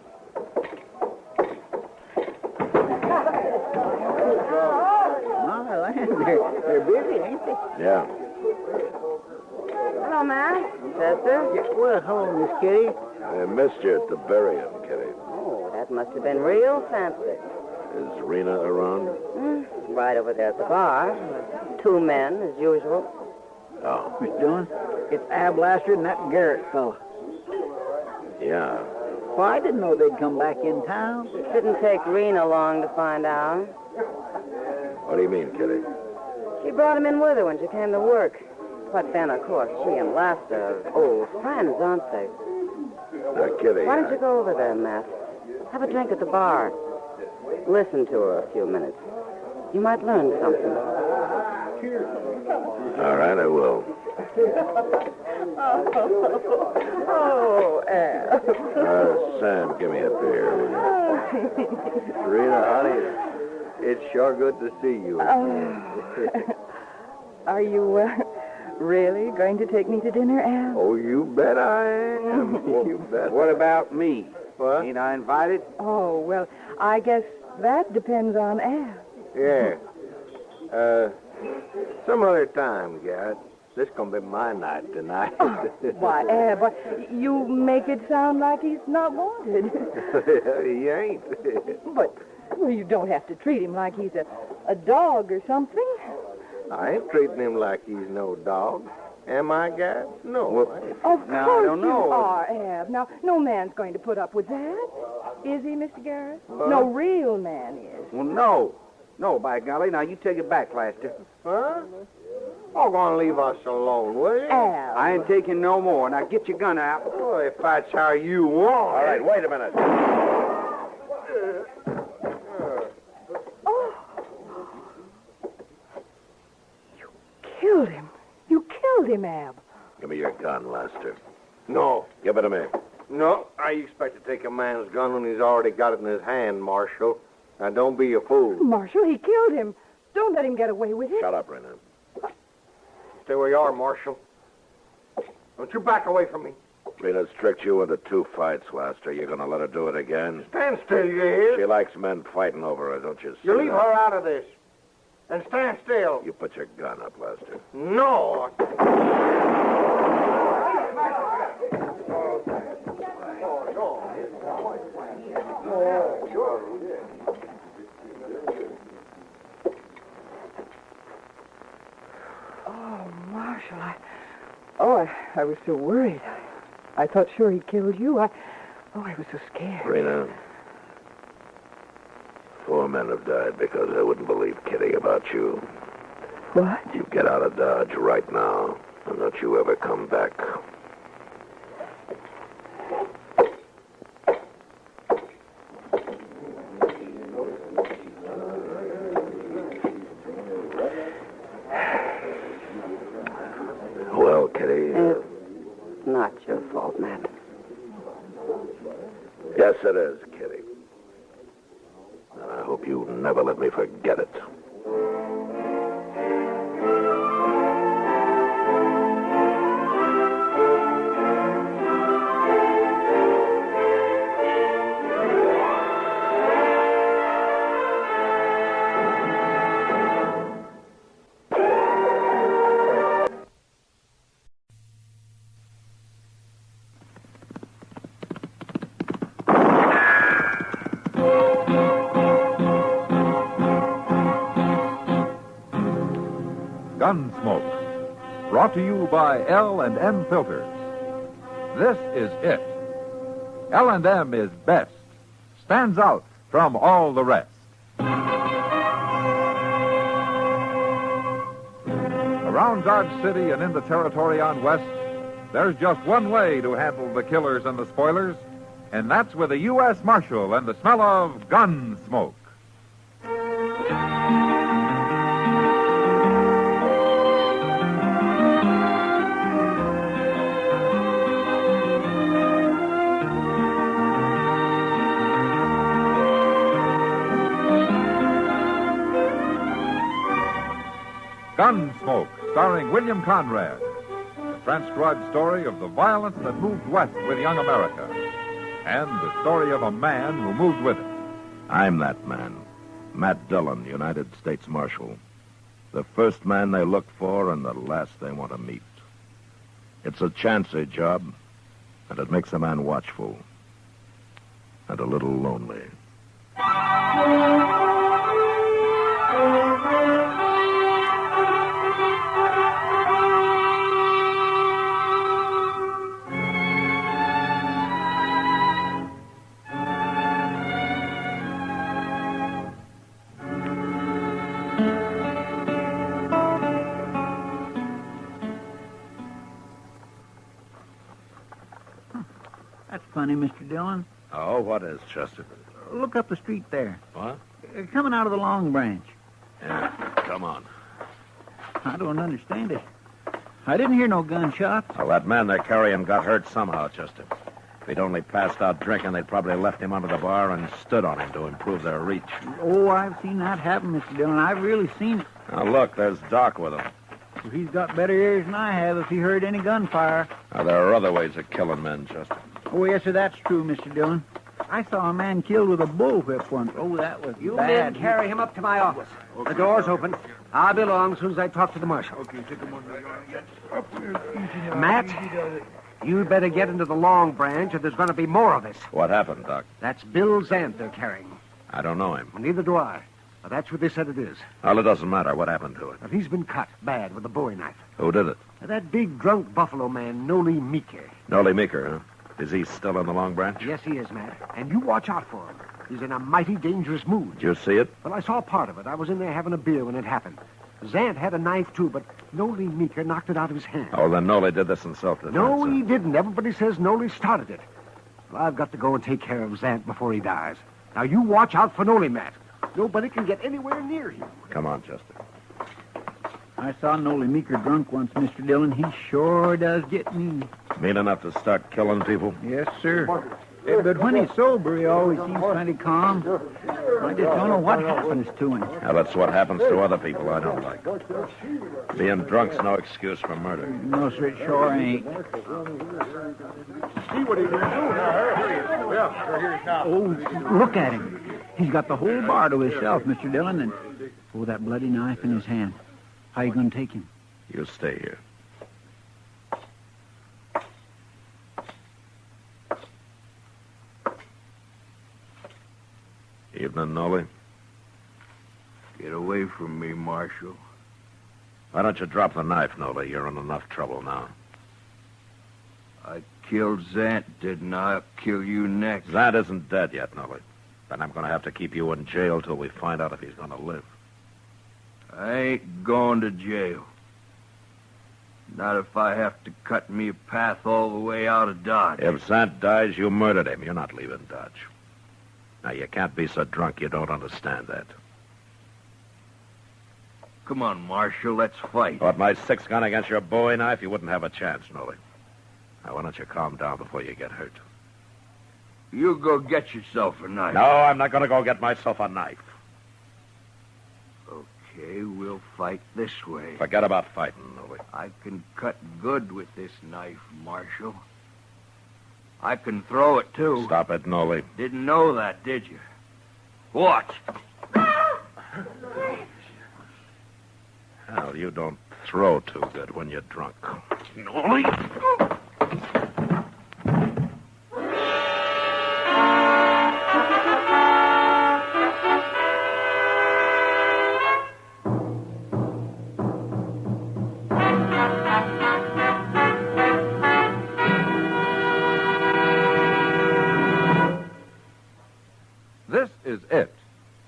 My land, they're busy, ain't they? Yeah. Hello, Matt. Chester? Yeah, well, hello, Miss Kitty. I missed you at the burying, Kitty. Oh, that must have been real fancy. Is Rena around? Right over there at the bar. 2 men, as usual. Oh. Mr. Dillon, it's Ab Laster and that Garrett fella. Yeah. Well, I didn't know they'd come back in town. It didn't take Rena long to find out. What do you mean, Kitty? She brought him in with her when she came to work. But then, of course, she and Laster are old friends, aren't they? Kitty. Why don't you go over there, Matt? Have a drink at the bar. Listen to her a few minutes. You might learn something. All right, I will. Oh, Ab. Sam, give me a beer. Rena, honey, it's sure good to see you. Are you really going to take me to dinner, Ab? Oh, you bet I am. You bet. What about me? What? Ain't I invited? Oh, well, I guess that depends on Ab. Yeah. Some other time, Garrett. This gonna be my night tonight. Why, Ab, you make it sound like he's not wanted. He ain't. But well, you don't have to treat him like he's a dog or something. I ain't treating him like he's no dog. Am I, Garrett? No. Of course you are, Ab. Now, no man's going to put up with that. Is he, Mr. Garrett? What? No real man is. Well, no. No, by golly. Now, you take it back, Laster. Huh? Oh, gonna leave us alone, will you? Al. I ain't taking no more. Now, get your gun out. Oh, if that's how you want. All right, wait a minute. Killed him. You killed him, Ab. Give me your gun, Lester. No. Give it to me. No, I expect to take a man's gun when he's already got it in his hand, Marshal. Now, don't be a fool. Marshal, he killed him. Don't let him get away with it. Shut up, Rena. Stay where you are, Marshal. Don't you back away from me. Rena's tricked you into 2 fights, Lester. You're going to let her do it again? Stand still, you hear? She likes men fighting over her, don't you see? You leave that? her out of this. And stand still. You put your gun up, Lester. No. Oh, Marshal, I was so worried. I thought sure he killed you. I was so scared. Rena, 4 men have died because they wouldn't believe Kitty about you. What? You get out of Dodge right now, and don't you ever come back. Well, Kitty. It's not your fault, Matt. Yes, it is, Kitty. And I hope you never let me forget it. Gunsmoke, brought to you by L&M Filters. This is it. L&M is best, stands out from all the rest. Around Dodge City and in the territory on West, there's just one way to handle the killers and the spoilers, and that's with a U.S. Marshal and the smell of Gunsmoke. Gunsmoke, starring William Conrad. The transcribed story of the violence that moved west with young America. And the story of a man who moved with it. I'm that man. Matt Dillon, United States Marshal. The first man they look for and the last they want to meet. It's a chancy job, and it makes a man watchful. And a little lonely. That's funny, Mr. Dillon. Oh, what is, Chester? Look up the street there. What? Coming out of the Long Branch. Yeah, come on. I don't understand it. I didn't hear no gunshots. Well, that man they're carrying got hurt somehow, Chester. If he'd only passed out drinking, they'd probably left him under the bar and stood on him to improve their reach. Oh, I've seen that happen, Mr. Dillon. I've really seen it. Now, look, there's Doc with him. Well, he's got better ears than I have if he heard any gunfire. Now, there are other ways of killing men, Chester. Oh, yes, sir, that's true, Mr. Dillon. I saw a man killed with a bullwhip once. Oh, that was You bad. men carry him up to my office. The door's open. I'll be along as soon as I talk to the marshal. Okay, take him on. Matt, you'd better get into the Long Branch, or there's going to be more of this. What happened, Doc? That's Bill Zant they're carrying. I don't know him. Well, neither do I. But that's what they said it is. Well, it doesn't matter. What happened to it? But he's been cut bad with a bowie knife. Who did it? That big drunk buffalo man, Noli Meeker. Noli Meeker, huh? Is he still in the Long Branch? Yes, he is, Matt. And you watch out for him. He's in a mighty dangerous mood. Did you see it? Well, I saw part of it. I was in there having a beer when it happened. Zant had a knife, too, but Noli Meeker knocked it out of his hand. Oh, then Noli did this in self-defense. No, he didn't. Everybody says Noli started it. Well, I've got to go and take care of Zant before he dies. Now, you watch out for Noli, Matt. Nobody can get anywhere near him. Come on, Chester. I saw Noli Meeker drunk once, Mr. Dillon. He sure does get mean. Mean enough to start killing people? Yes, sir. But when he's sober, he always seems plenty calm. I just don't know what happens to him. Now, that's what happens to other people I don't like. Being drunk's no excuse for murder. No, sir, it sure ain't. See what he's doing. Oh, look at him. He's got the whole bar to himself, Mr. Dillon, and that bloody knife in his hand. How you going to take him? You stay here. Evening, Noli. Get away from me, Marshal. Why don't you drop the knife, Noli? You're in enough trouble now. I killed Zant, didn't I? I'll kill you next. Zant isn't dead yet, Noli. Then I'm going to have to keep you in jail till we find out if he's going to live. I ain't going to jail. Not if I have to cut me a path all the way out of Dodge. If Zant dies, you murdered him. You're not leaving Dodge. Now, you can't be so drunk you don't understand that. Come on, Marshal, let's fight. With my 6-gun against your Bowie knife, you wouldn't have a chance, Noli. Now, why don't you calm down before you get hurt? You go get yourself a knife. No, I'm not going to go get myself a knife. Okay, we'll fight this way. Forget about fighting, Noli. I can cut good with this knife, Marshal. I can throw it, too. Stop it, Noli. Didn't know that, did you? Watch. Hell, you don't throw too good when you're drunk. Noli! This is it.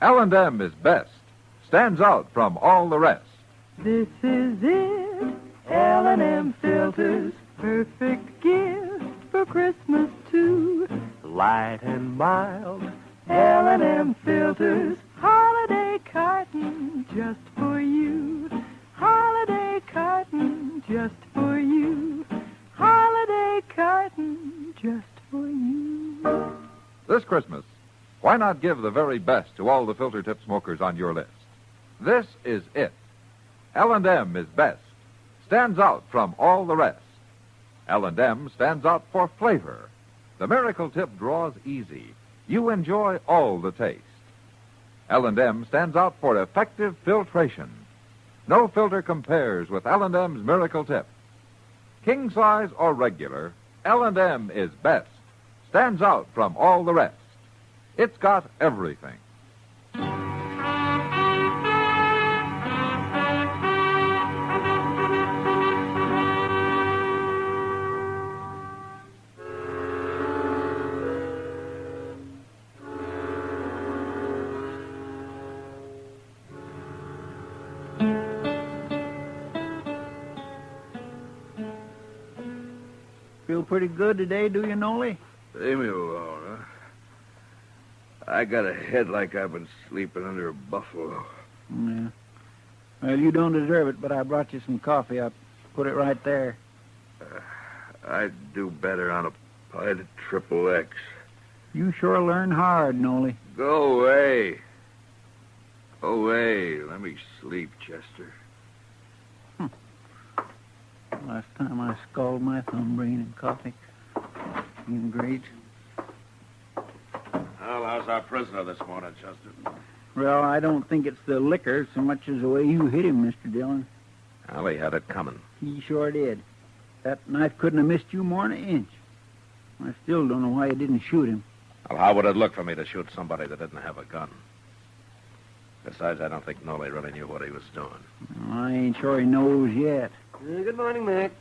L&M is best. Stands out from all the rest. This is it. L&M filters. Perfect gift for Christmas, too. Light and mild. L&M filters. Holiday carton just for you. Holiday carton just for you. Holiday carton just for you. This Christmas, why not give the very best to all the filter tip smokers on your list? This is it. L&M is best. Stands out from all the rest. L&M stands out for flavor. The miracle tip draws easy. You enjoy all the taste. L&M stands out for effective filtration. No filter compares with L&M's miracle tip. King size or regular, L&M is best. Stands out from all the rest. It's got everything. Feel pretty good today, do you, Noli? Leave me alone, huh? I got a head like I've been sleeping under a buffalo. Yeah. Well, you don't deserve it, but I brought you some coffee. I put it right there. I'd do better on a pint of Triple X. You sure learn hard, Noli. Go away. Go away. Let me sleep, Chester. Last time I scalded my thumb bringing in coffee. Ain't great. Well, how's our prisoner this morning, Chester? Well, I don't think it's the liquor so much as the way you hit him, Mr. Dillon. Well, he had it coming. He sure did. That knife couldn't have missed you more than an inch. I still don't know why you didn't shoot him. Well, how would it look for me to shoot somebody that didn't have a gun? Besides, I don't think Noli really knew what he was doing. Well, I ain't sure he knows yet. Good morning, Mac.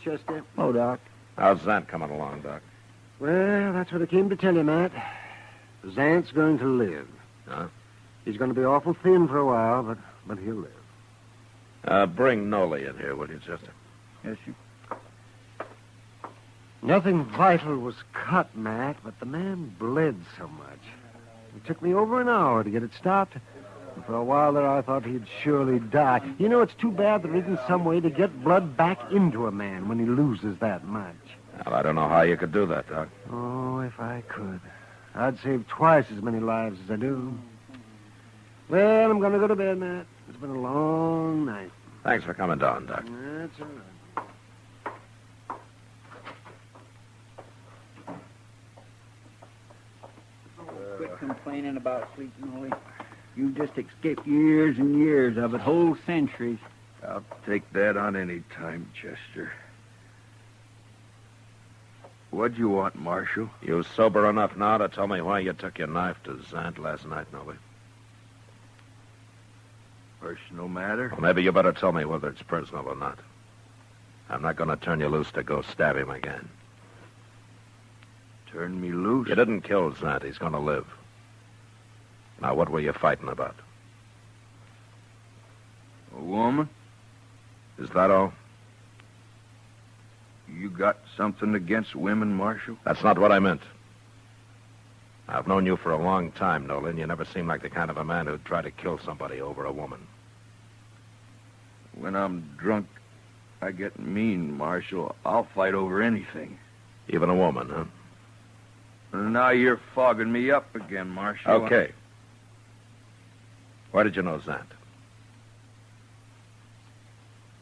Chester. Oh, Doc. How's Zant coming along, Doc? Well, that's what I came to tell you, Matt. Zant's going to live. Huh? He's going to be awful thin for a while, but he'll live. Bring Noli in here, will you, Chester? Yes, sir. Nothing vital was cut, Matt, but the man bled so much. It took me over an hour to get it stopped. And for a while there, I thought he'd surely die. You know, it's too bad there isn't some way to get blood back into a man when he loses that much. Well, I don't know how you could do that, Doc. Oh, if I could. I'd save twice as many lives as I do. Well, I'm going to go to bed, Matt. It's been a long night. Thanks for coming down, Doc. That's all right. Quit complaining about sleeping, Ollie. You just escaped years and years of it, whole centuries. I'll take that on any time, Chester. What'd you want, Marshal? You sober enough now to tell me why you took your knife to Zant last night, Nolly? Personal matter? Well, maybe you better tell me whether it's personal or not. I'm not going to turn you loose to go stab him again. Turn me loose? You didn't kill Zant. He's going to live. Now, what were you fighting about? A woman? Is that all? You got something against women, Marshal? That's not what I meant. I've known you for a long time, Nolan. You never seemed like the kind of a man who'd try to kill somebody over a woman. When I'm drunk, I get mean, Marshal. I'll fight over anything. Even a woman, huh? Now you're fogging me up again, Marshal. Okay. Where did you know Zant?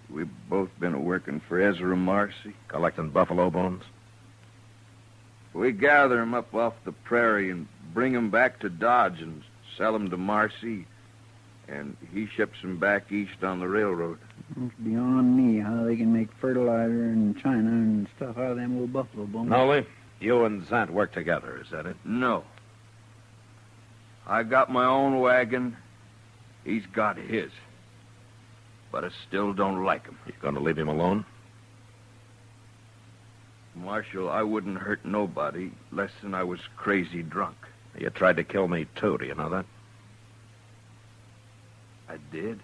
We've both been working for Ezra Marcy. Collecting buffalo bones? We gather 'em up off the prairie and bring 'em back to Dodge and sell 'em to Marcy. And he ships 'em back east on the railroad. It's beyond me how they can make fertilizer in China and stuff out of them old buffalo bones. Nolly, you and Zant work together, is that it? No. I got my own wagon. He's got his. But I still don't like him. You going to leave him alone? Marshal, I wouldn't hurt nobody less than I was crazy drunk. You tried to kill me, too. Do you know that? I did?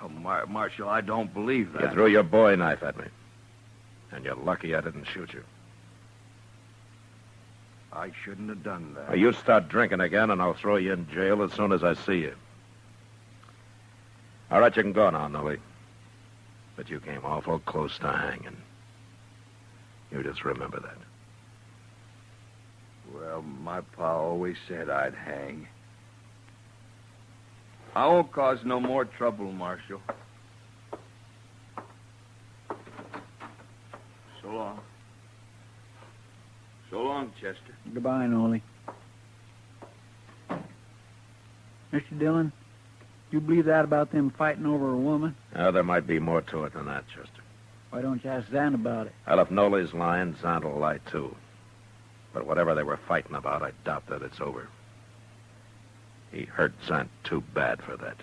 Oh, Marshal, I don't believe that. You threw your bowie knife at me. And you're lucky I didn't shoot you. I shouldn't have done that. Well, you start drinking again, and I'll throw you in jail as soon as I see you. All right, you can go now, Nolly. But you came awful close to hanging. You just remember that. Well, my pa always said I'd hang. I won't cause no more trouble, Marshal. So long. So long, Chester. Goodbye, Nolly. Mr. Dillon, you believe that about them fighting over a woman? Oh, there might be more to it than that, Chester. Why don't you ask Zan about it? Well, if Nolly's lying, Zant will lie, too. But whatever they were fighting about, I doubt that it's over. He hurt Zant too bad for that.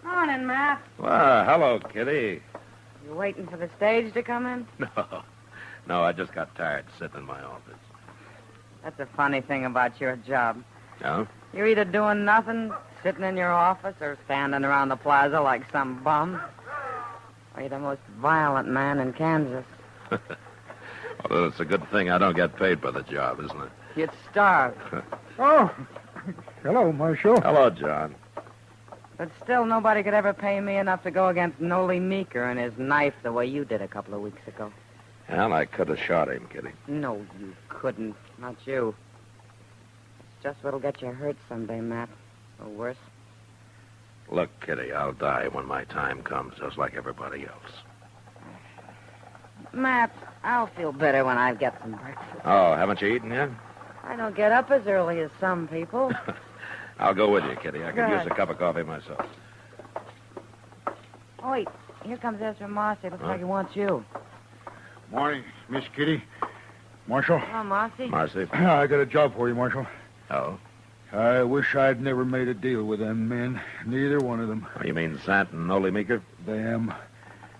Morning, Matt. Well, hello, Kitty. You waiting for the stage to come in? No, I just got tired sitting in my office. That's a funny thing about your job. No? You're either doing nothing, sitting in your office, or standing around the plaza like some bum. Or you're the most violent man in Kansas. Well, it's a good thing I don't get paid for the job, isn't it? You'd starve. Oh, hello, Marshal. Hello, John. But still, nobody could ever pay me enough to go against Nolly Meeker and his knife the way you did a couple of weeks ago. Well, I could have shot him, Kitty. No, you couldn't. Not you. It's just what'll get you hurt someday, Matt. Or worse. Look, Kitty, I'll die when my time comes, just like everybody else. Matt, I'll feel better when I get some breakfast. Oh, haven't you eaten yet? I don't get up as early as some people. I'll go with you, Kitty. I could Good. use a cup of coffee myself. Oh, wait. Here comes Ezra Marcy. Looks like he wants you. Morning, Miss Kitty. Marshal. Oh, Marcy. Marcy. I got a job for you, Marshal. Oh? I wish I'd never made a deal with them men. Neither one of them. Oh, you mean Zant and Nolly Meeker? Them.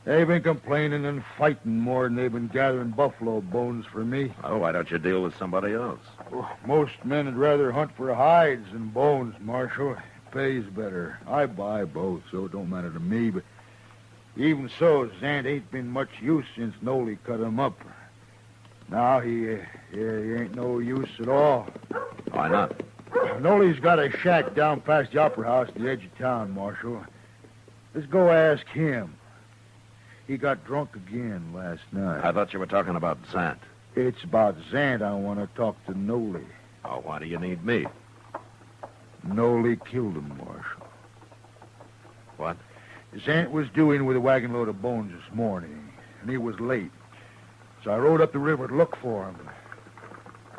They've been complaining and fighting more than they've been gathering buffalo bones for me. Oh, why don't you deal with somebody else? Oh, most men would rather hunt for hides than bones, Marshal. It pays better. I buy both, so it don't matter to me, but even so, Zant ain't been much use since Nolly cut him up. Now he ain't no use at all. Why not? Nolly's got a shack down past the Opera House at the edge of town, Marshal. Let's go ask him. He got drunk again last night. I thought you were talking about Zant. It's about Zant I want to talk to Nolly. Oh, why do you need me? Nolly killed him, Marshal. What? Zant was due in with a wagon load of bones this morning, and he was late. So I rode up the river to look for him.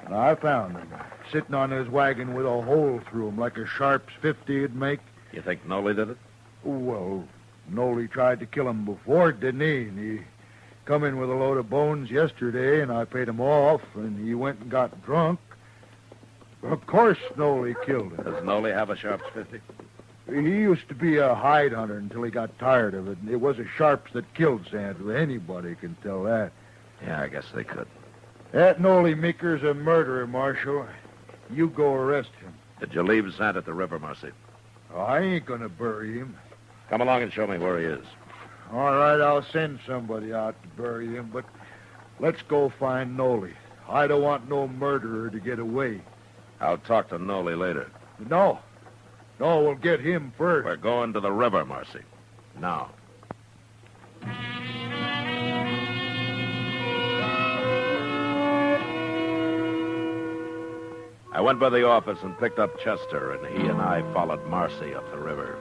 And I found him, sitting on his wagon with a hole through him like a Sharp's 50 would make. You think Nolly did it? Well, Nolly tried to kill him before, didn't he? And he come in with a load of bones yesterday, and I paid him off, and he went and got drunk. Of course Nolly killed him. Does Nolly have a Sharp's 50? He used to be a hide hunter until he got tired of it. And it was a Sharps that killed Santa. Anybody can tell that. Yeah, I guess they could. That Nolly Meeker's a murderer, Marshal. You go arrest him. Did you leave Zant at the river, Marcy? Oh, I ain't gonna bury him. Come along and show me where he is. All right, I'll send somebody out to bury him, but let's go find Nolly. I don't want no murderer to get away. I'll talk to Nolly later. No, we'll get him first. We're going to the river, Marcy. Now. I went by the office and picked up Chester, and he and I followed Marcy up the river.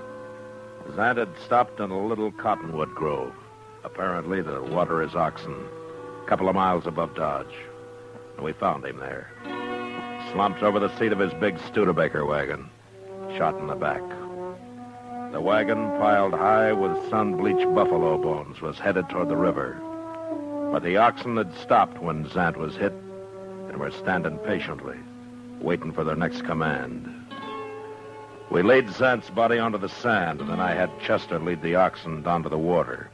Zant had stopped in a little cottonwood grove, apparently to water his oxen, a couple of miles above Dodge. And we found him there, slumped over the seat of his big Studebaker wagon, shot in the back. The wagon, piled high with sun-bleached buffalo bones, was headed toward the river. But the oxen had stopped when Zant was hit and were standing patiently, waiting for their next command. We laid Zant's body onto the sand, and then I had Chester lead the oxen down to the water.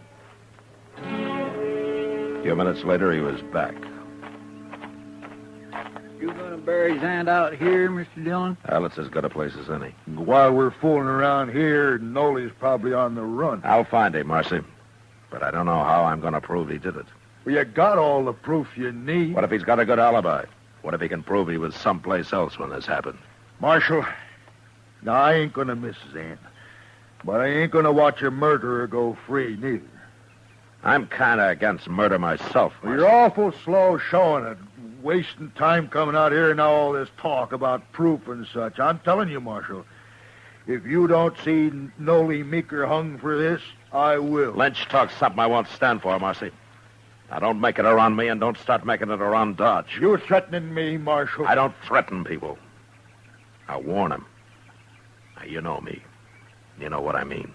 A few minutes later, he was back. You gonna bury Zant out here, Mr. Dillon? Well, it's as good a place as any. While we're fooling around here, Nolly's probably on the run. I'll find him, Marcy. But I don't know how I'm going to prove he did it. Well, you got all the proof you need. What if he's got a good alibi? What if he can prove he was someplace else when this happened? Marshal, now I ain't gonna miss Zant. But I ain't gonna watch a murderer go free, neither. I'm kind of against murder myself. Well, you're awful slow showing it. Wasting time coming out here and now all this talk about proof and such. I'm telling you, Marshal, if you don't see Nolly Meeker hung for this, I will. Lynch talks something I won't stand for, Marcy. Now, don't make it around me and don't start making it around Dodge. You're threatening me, Marshal. I don't threaten people. I warn them. Now, you know me. You know what I mean.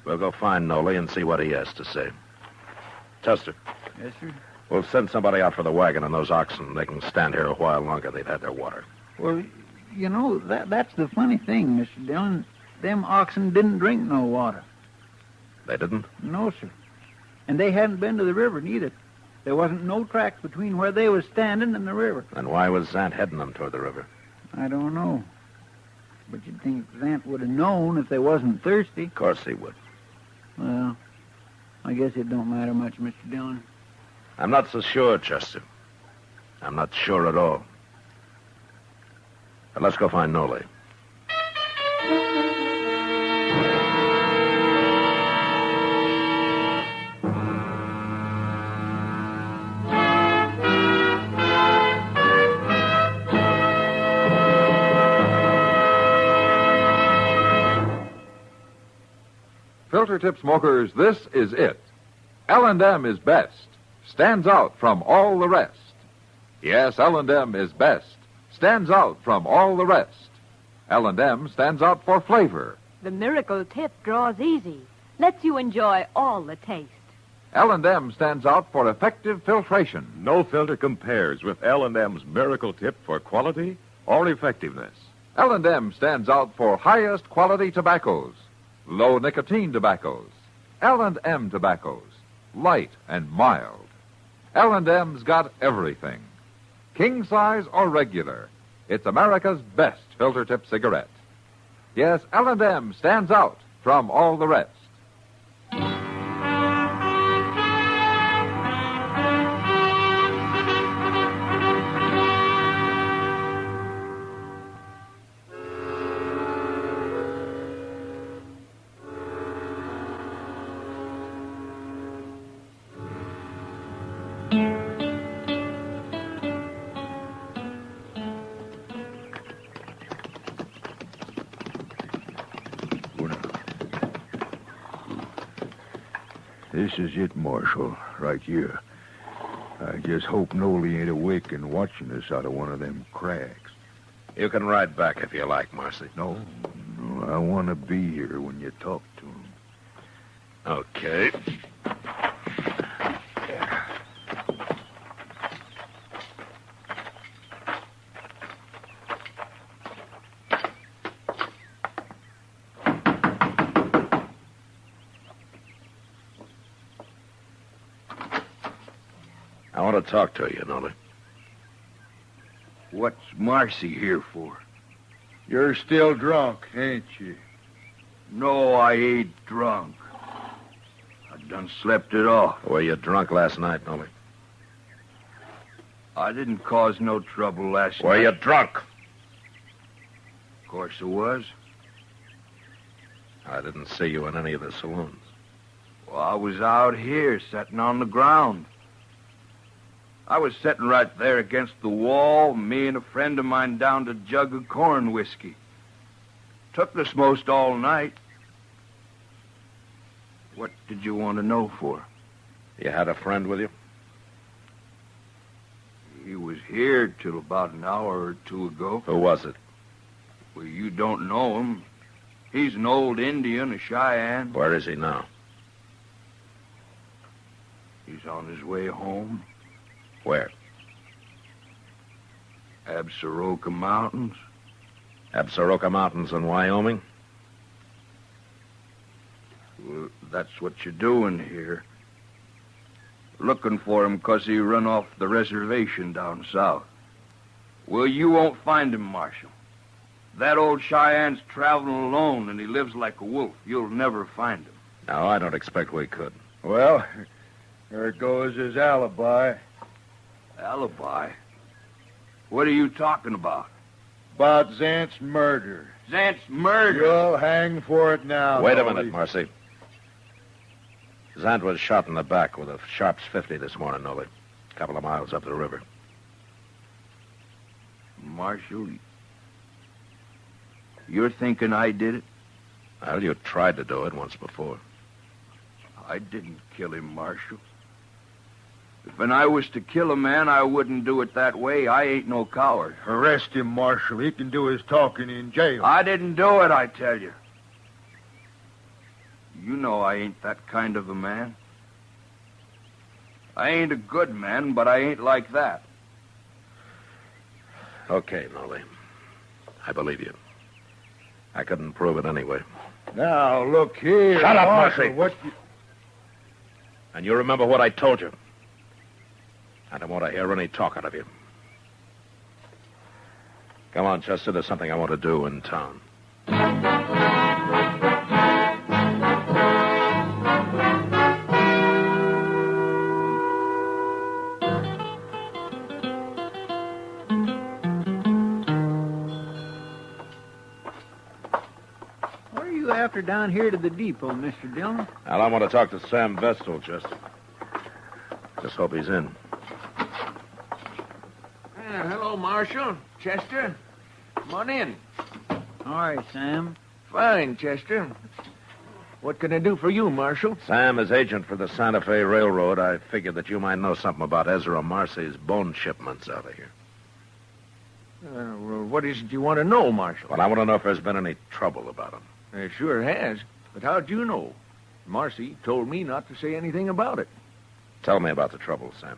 We'll go find Nolly and see what he has to say. Chester. Yes, sir? We'll send somebody out for the wagon and those oxen. They can stand here a while longer. They've had their water. Well, you know, that's the funny thing, Mr. Dillon. Them oxen didn't drink no water. They didn't? No, sir. And they hadn't been to the river, neither. There wasn't no tracks between where they was standing and the river. Then why was Zant heading them toward the river? I don't know. But you'd think Zant would have known if they wasn't thirsty. Of course he would. Well, I guess it don't matter much, Mr. Dillon. I'm not so sure, Chester. I'm not sure at all. But let's go find Nolly. Filter tip smokers, this is it. L&M is best. Stands out from all the rest. Yes, L&M is best. Stands out from all the rest. L&M stands out for flavor. The miracle tip draws easy. Lets you enjoy all the taste. L&M stands out for effective filtration. No filter compares with L&M's miracle tip for quality or effectiveness. L&M stands out for highest quality tobaccos. Low nicotine tobaccos. L&M tobaccos, light and mild. L&M's got everything. King size or regular, it's America's best filter tip cigarette. Yes, L&M stands out from all the rest. This is it, Marshal, right here. I just hope Nolly ain't awake and watching us out of one of them cracks. You can ride back if you like, Marcy. No, I want to be here when you talk to him. Okay. I want to talk to you, Nolly. What's Marcy here for? You're still drunk, ain't you? No, I ain't drunk. I done slept it off. Were you drunk last night, Nolly? I didn't cause no trouble last night. Were you drunk? Of course I was. I didn't see you in any of the saloons. Well, I was out here, sitting on the ground. I was sitting right there against the wall, me and a friend of mine downed a jug of corn whiskey. Took us most all night. What did you want to know for? You had a friend with you? He was here till about an hour or two ago. Who was it? Well, you don't know him. He's an old Indian, a Cheyenne. Where is he now? He's on his way home. Where? Absaroka Mountains. Absaroka Mountains in Wyoming? Well, that's what you're doing here. Looking for him 'cause he run off the reservation down south. Well, you won't find him, Marshal. That old Cheyenne's traveling alone, and he lives like a wolf. You'll never find him. No, I don't expect we could. Well, there goes his alibi. Alibi? What are you talking about? About Zant's murder. Zant's murder? You'll hang for it now. Wait a minute, Marcy. Zant was shot in the back with a Sharps 50 this morning, Nolly. A couple of miles up the river. Marshal, you're thinking I did it? Well, you tried to do it once before. I didn't kill him, Marshal. If I was to kill a man, I wouldn't do it that way. I ain't no coward. Arrest him, Marshal. He can do his talking in jail. I didn't do it, I tell you. You know I ain't that kind of a man. I ain't a good man, but I ain't like that. Okay, Nolly. I believe you. I couldn't prove it anyway. Now, look here. Shut up, Marshal, Marcy. what you... And you remember what I told you. I don't want to hear any talk out of you. Come on, Chester. There's something I want to do in town. What are you after down here to the depot, Mr. Dillon? Well, I want to talk to Sam Vestal, Chester. Just hope he's in. Hello, Marshal. Chester. Come on in. All right, Sam. Fine, Chester. What can I do for you, Marshal? Sam is agent for the Santa Fe Railroad. I figured that you might know something about Ezra Marcy's bone shipments out of here. Well, what is it you want to know, Marshal? Well, I want to know if there's been any trouble about him. It sure has. But how'd you know? Marcy told me not to say anything about it. Tell me about the trouble, Sam.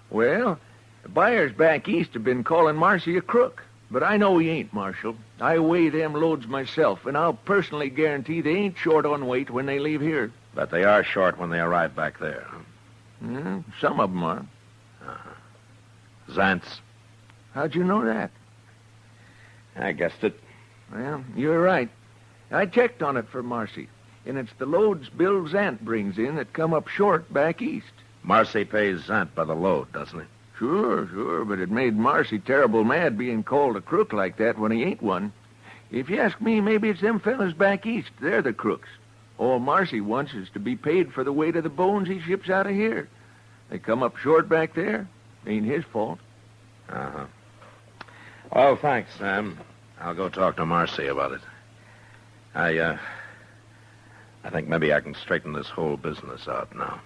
Well, the buyers back east have been calling Marcy a crook. But I know he ain't, Marshal. I weigh them loads myself, and I'll personally guarantee they ain't short on weight when they leave here. But they are short when they arrive back there. Huh? Yeah, some of them are. Zants. How'd you know that? I guessed it. Well, you're right. I checked on it for Marcy, and it's the loads Bill Zant brings in that come up short back east. Marcy pays Zant by the load, doesn't he? Sure, but it made Marcy terrible mad being called a crook like that when he ain't one. If you ask me, maybe it's them fellas back east. They're the crooks. All Marcy wants is to be paid for the weight of the bones he ships out of here. They come up short back there. Ain't his fault. Uh-huh. Well, thanks, Sam. I'll go talk to Marcy about it. I think maybe I can straighten this whole business out now.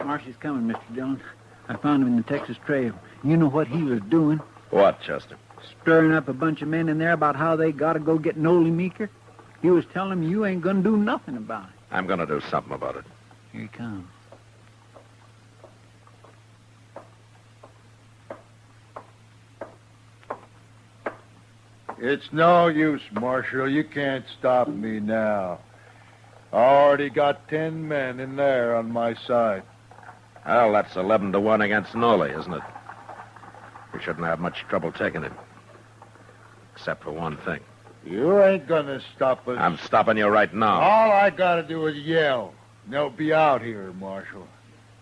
Marcy's coming, Mr. Dillon. I found him in the Texas Trail. You know what he was doing? What, Chester? Stirring up a bunch of men in there about how they got to go get Nolly Meeker. He was telling them you ain't going to do nothing about it. I'm going to do something about it. Here he comes. It's no use, Marshal. You can't stop me now. I already got 10 men in there on my side. Well, that's 11-1 against Nolly, isn't it? We shouldn't have much trouble taking him. Except for one thing. You ain't gonna stop us. I'm stopping you right now. All I gotta do is yell. They'll be out here, Marshal.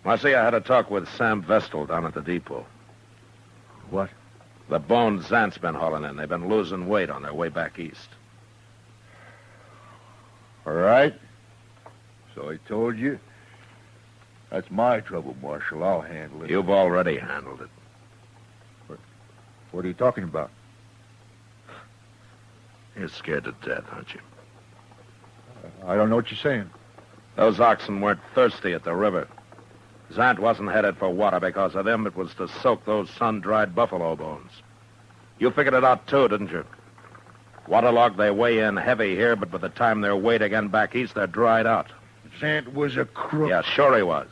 Marcy, I had a talk with Sam Vestal down at the depot. What? The bones Zant's been hauling in. They've been losing weight on their way back east. All right. So I told you. That's my trouble, Marshal. I'll handle it. You've already handled it. What are you talking about? You're scared to death, aren't you? I don't know what you're saying. Those oxen weren't thirsty at the river. Zant wasn't headed for water because of them. It was to soak those sun-dried buffalo bones. You figured it out, too, didn't you? Waterlogged, they weigh in heavy here, but by the time they're weighed again back east, they're dried out. Zant was a crook. Yeah, sure he was.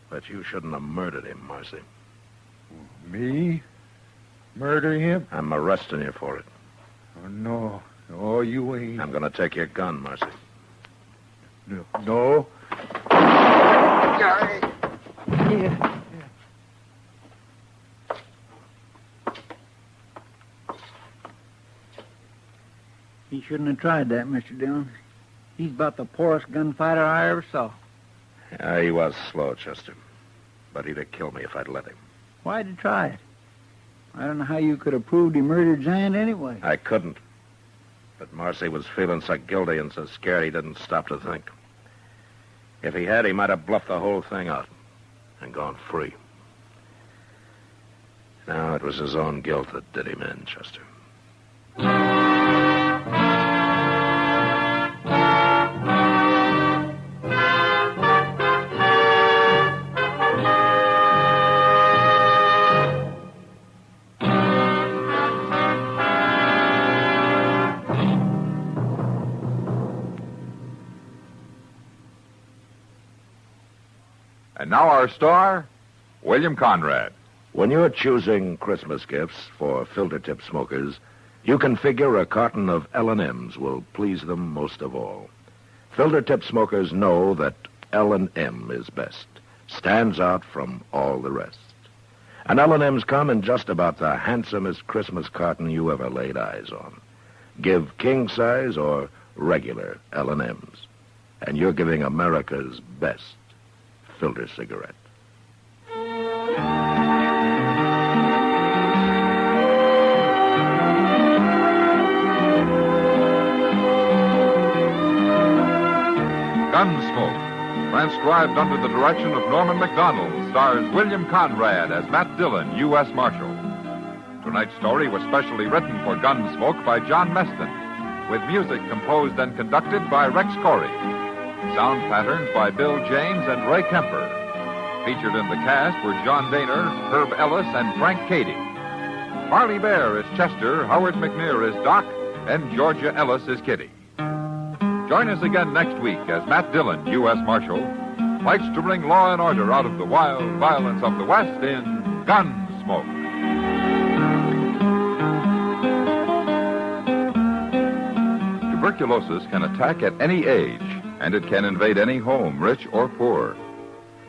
But you shouldn't have murdered him, Marcy. Me? Murder him? I'm arresting you for it. Oh, no. No, you ain't. I'm going to take your gun, Marcy. No. Yeah. He shouldn't have tried that, Mr. Dillon. He's about the poorest gunfighter I ever saw. Yeah, he was slow, Chester. But he'd have killed me if I'd let him. Why'd you try it? I don't know how you could have proved he murdered Zant anyway. I couldn't. But Marcy was feeling so guilty and so scared he didn't stop to think. If he had, he might have bluffed the whole thing out and gone free. No, it was his own guilt that did him in, Chester. And now our star, William Conrad. When you're choosing Christmas gifts for filter tip smokers, you can figure a carton of L&M's will please them most of all. Filter tip smokers know that L&M is best, stands out from all the rest. And L&M's come in just about the handsomest Christmas carton you ever laid eyes on. Give king size or regular L&M's, and you're giving America's best filter cigarette. Gunsmoke, transcribed under the direction of Norman MacDonald, stars William Conrad as Matt Dillon, U.S. Marshal. Tonight's story was specially written for Gunsmoke by John Meston, with music composed and conducted by Rex Corey. Sound patterns by Bill James and Ray Kemper. Featured in the cast were John Daner, Herb Ellis, and Frank Cady. Harley Bear is Chester, Howard McNear is Doc, and Georgia Ellis is Kitty. Join us again next week as Matt Dillon, U.S. Marshal, fights to bring law and order out of the wild violence of the West in Gunsmoke. Tuberculosis can attack at any age, and it can invade any home, rich or poor.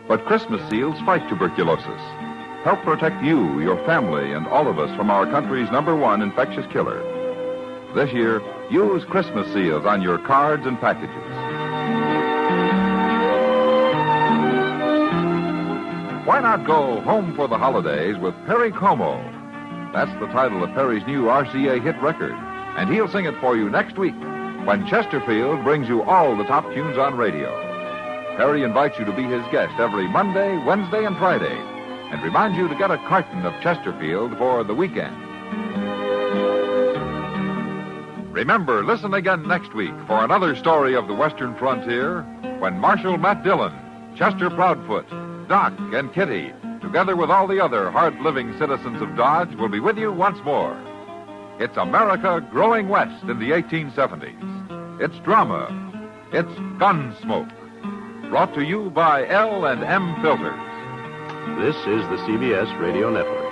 But Christmas seals fight tuberculosis. Help protect you, your family, and all of us from our country's #1 infectious killer. This year, use Christmas seals on your cards and packages. Why not go home for the holidays with Perry Como? That's the title of Perry's new RCA hit record, and he'll sing it for you next week when Chesterfield brings you all the top tunes on radio. Perry invites you to be his guest every Monday, Wednesday, and Friday, and reminds you to get a carton of Chesterfield for the weekend. Remember, listen again next week for another story of the Western frontier when Marshal Matt Dillon, Chester Proudfoot, Doc, and Kitty, together with all the other hard-living citizens of Dodge, will be with you once more. It's America growing west in the 1870s. It's drama. It's Gunsmoke. Brought to you by L&M Filters. This is the CBS Radio Network.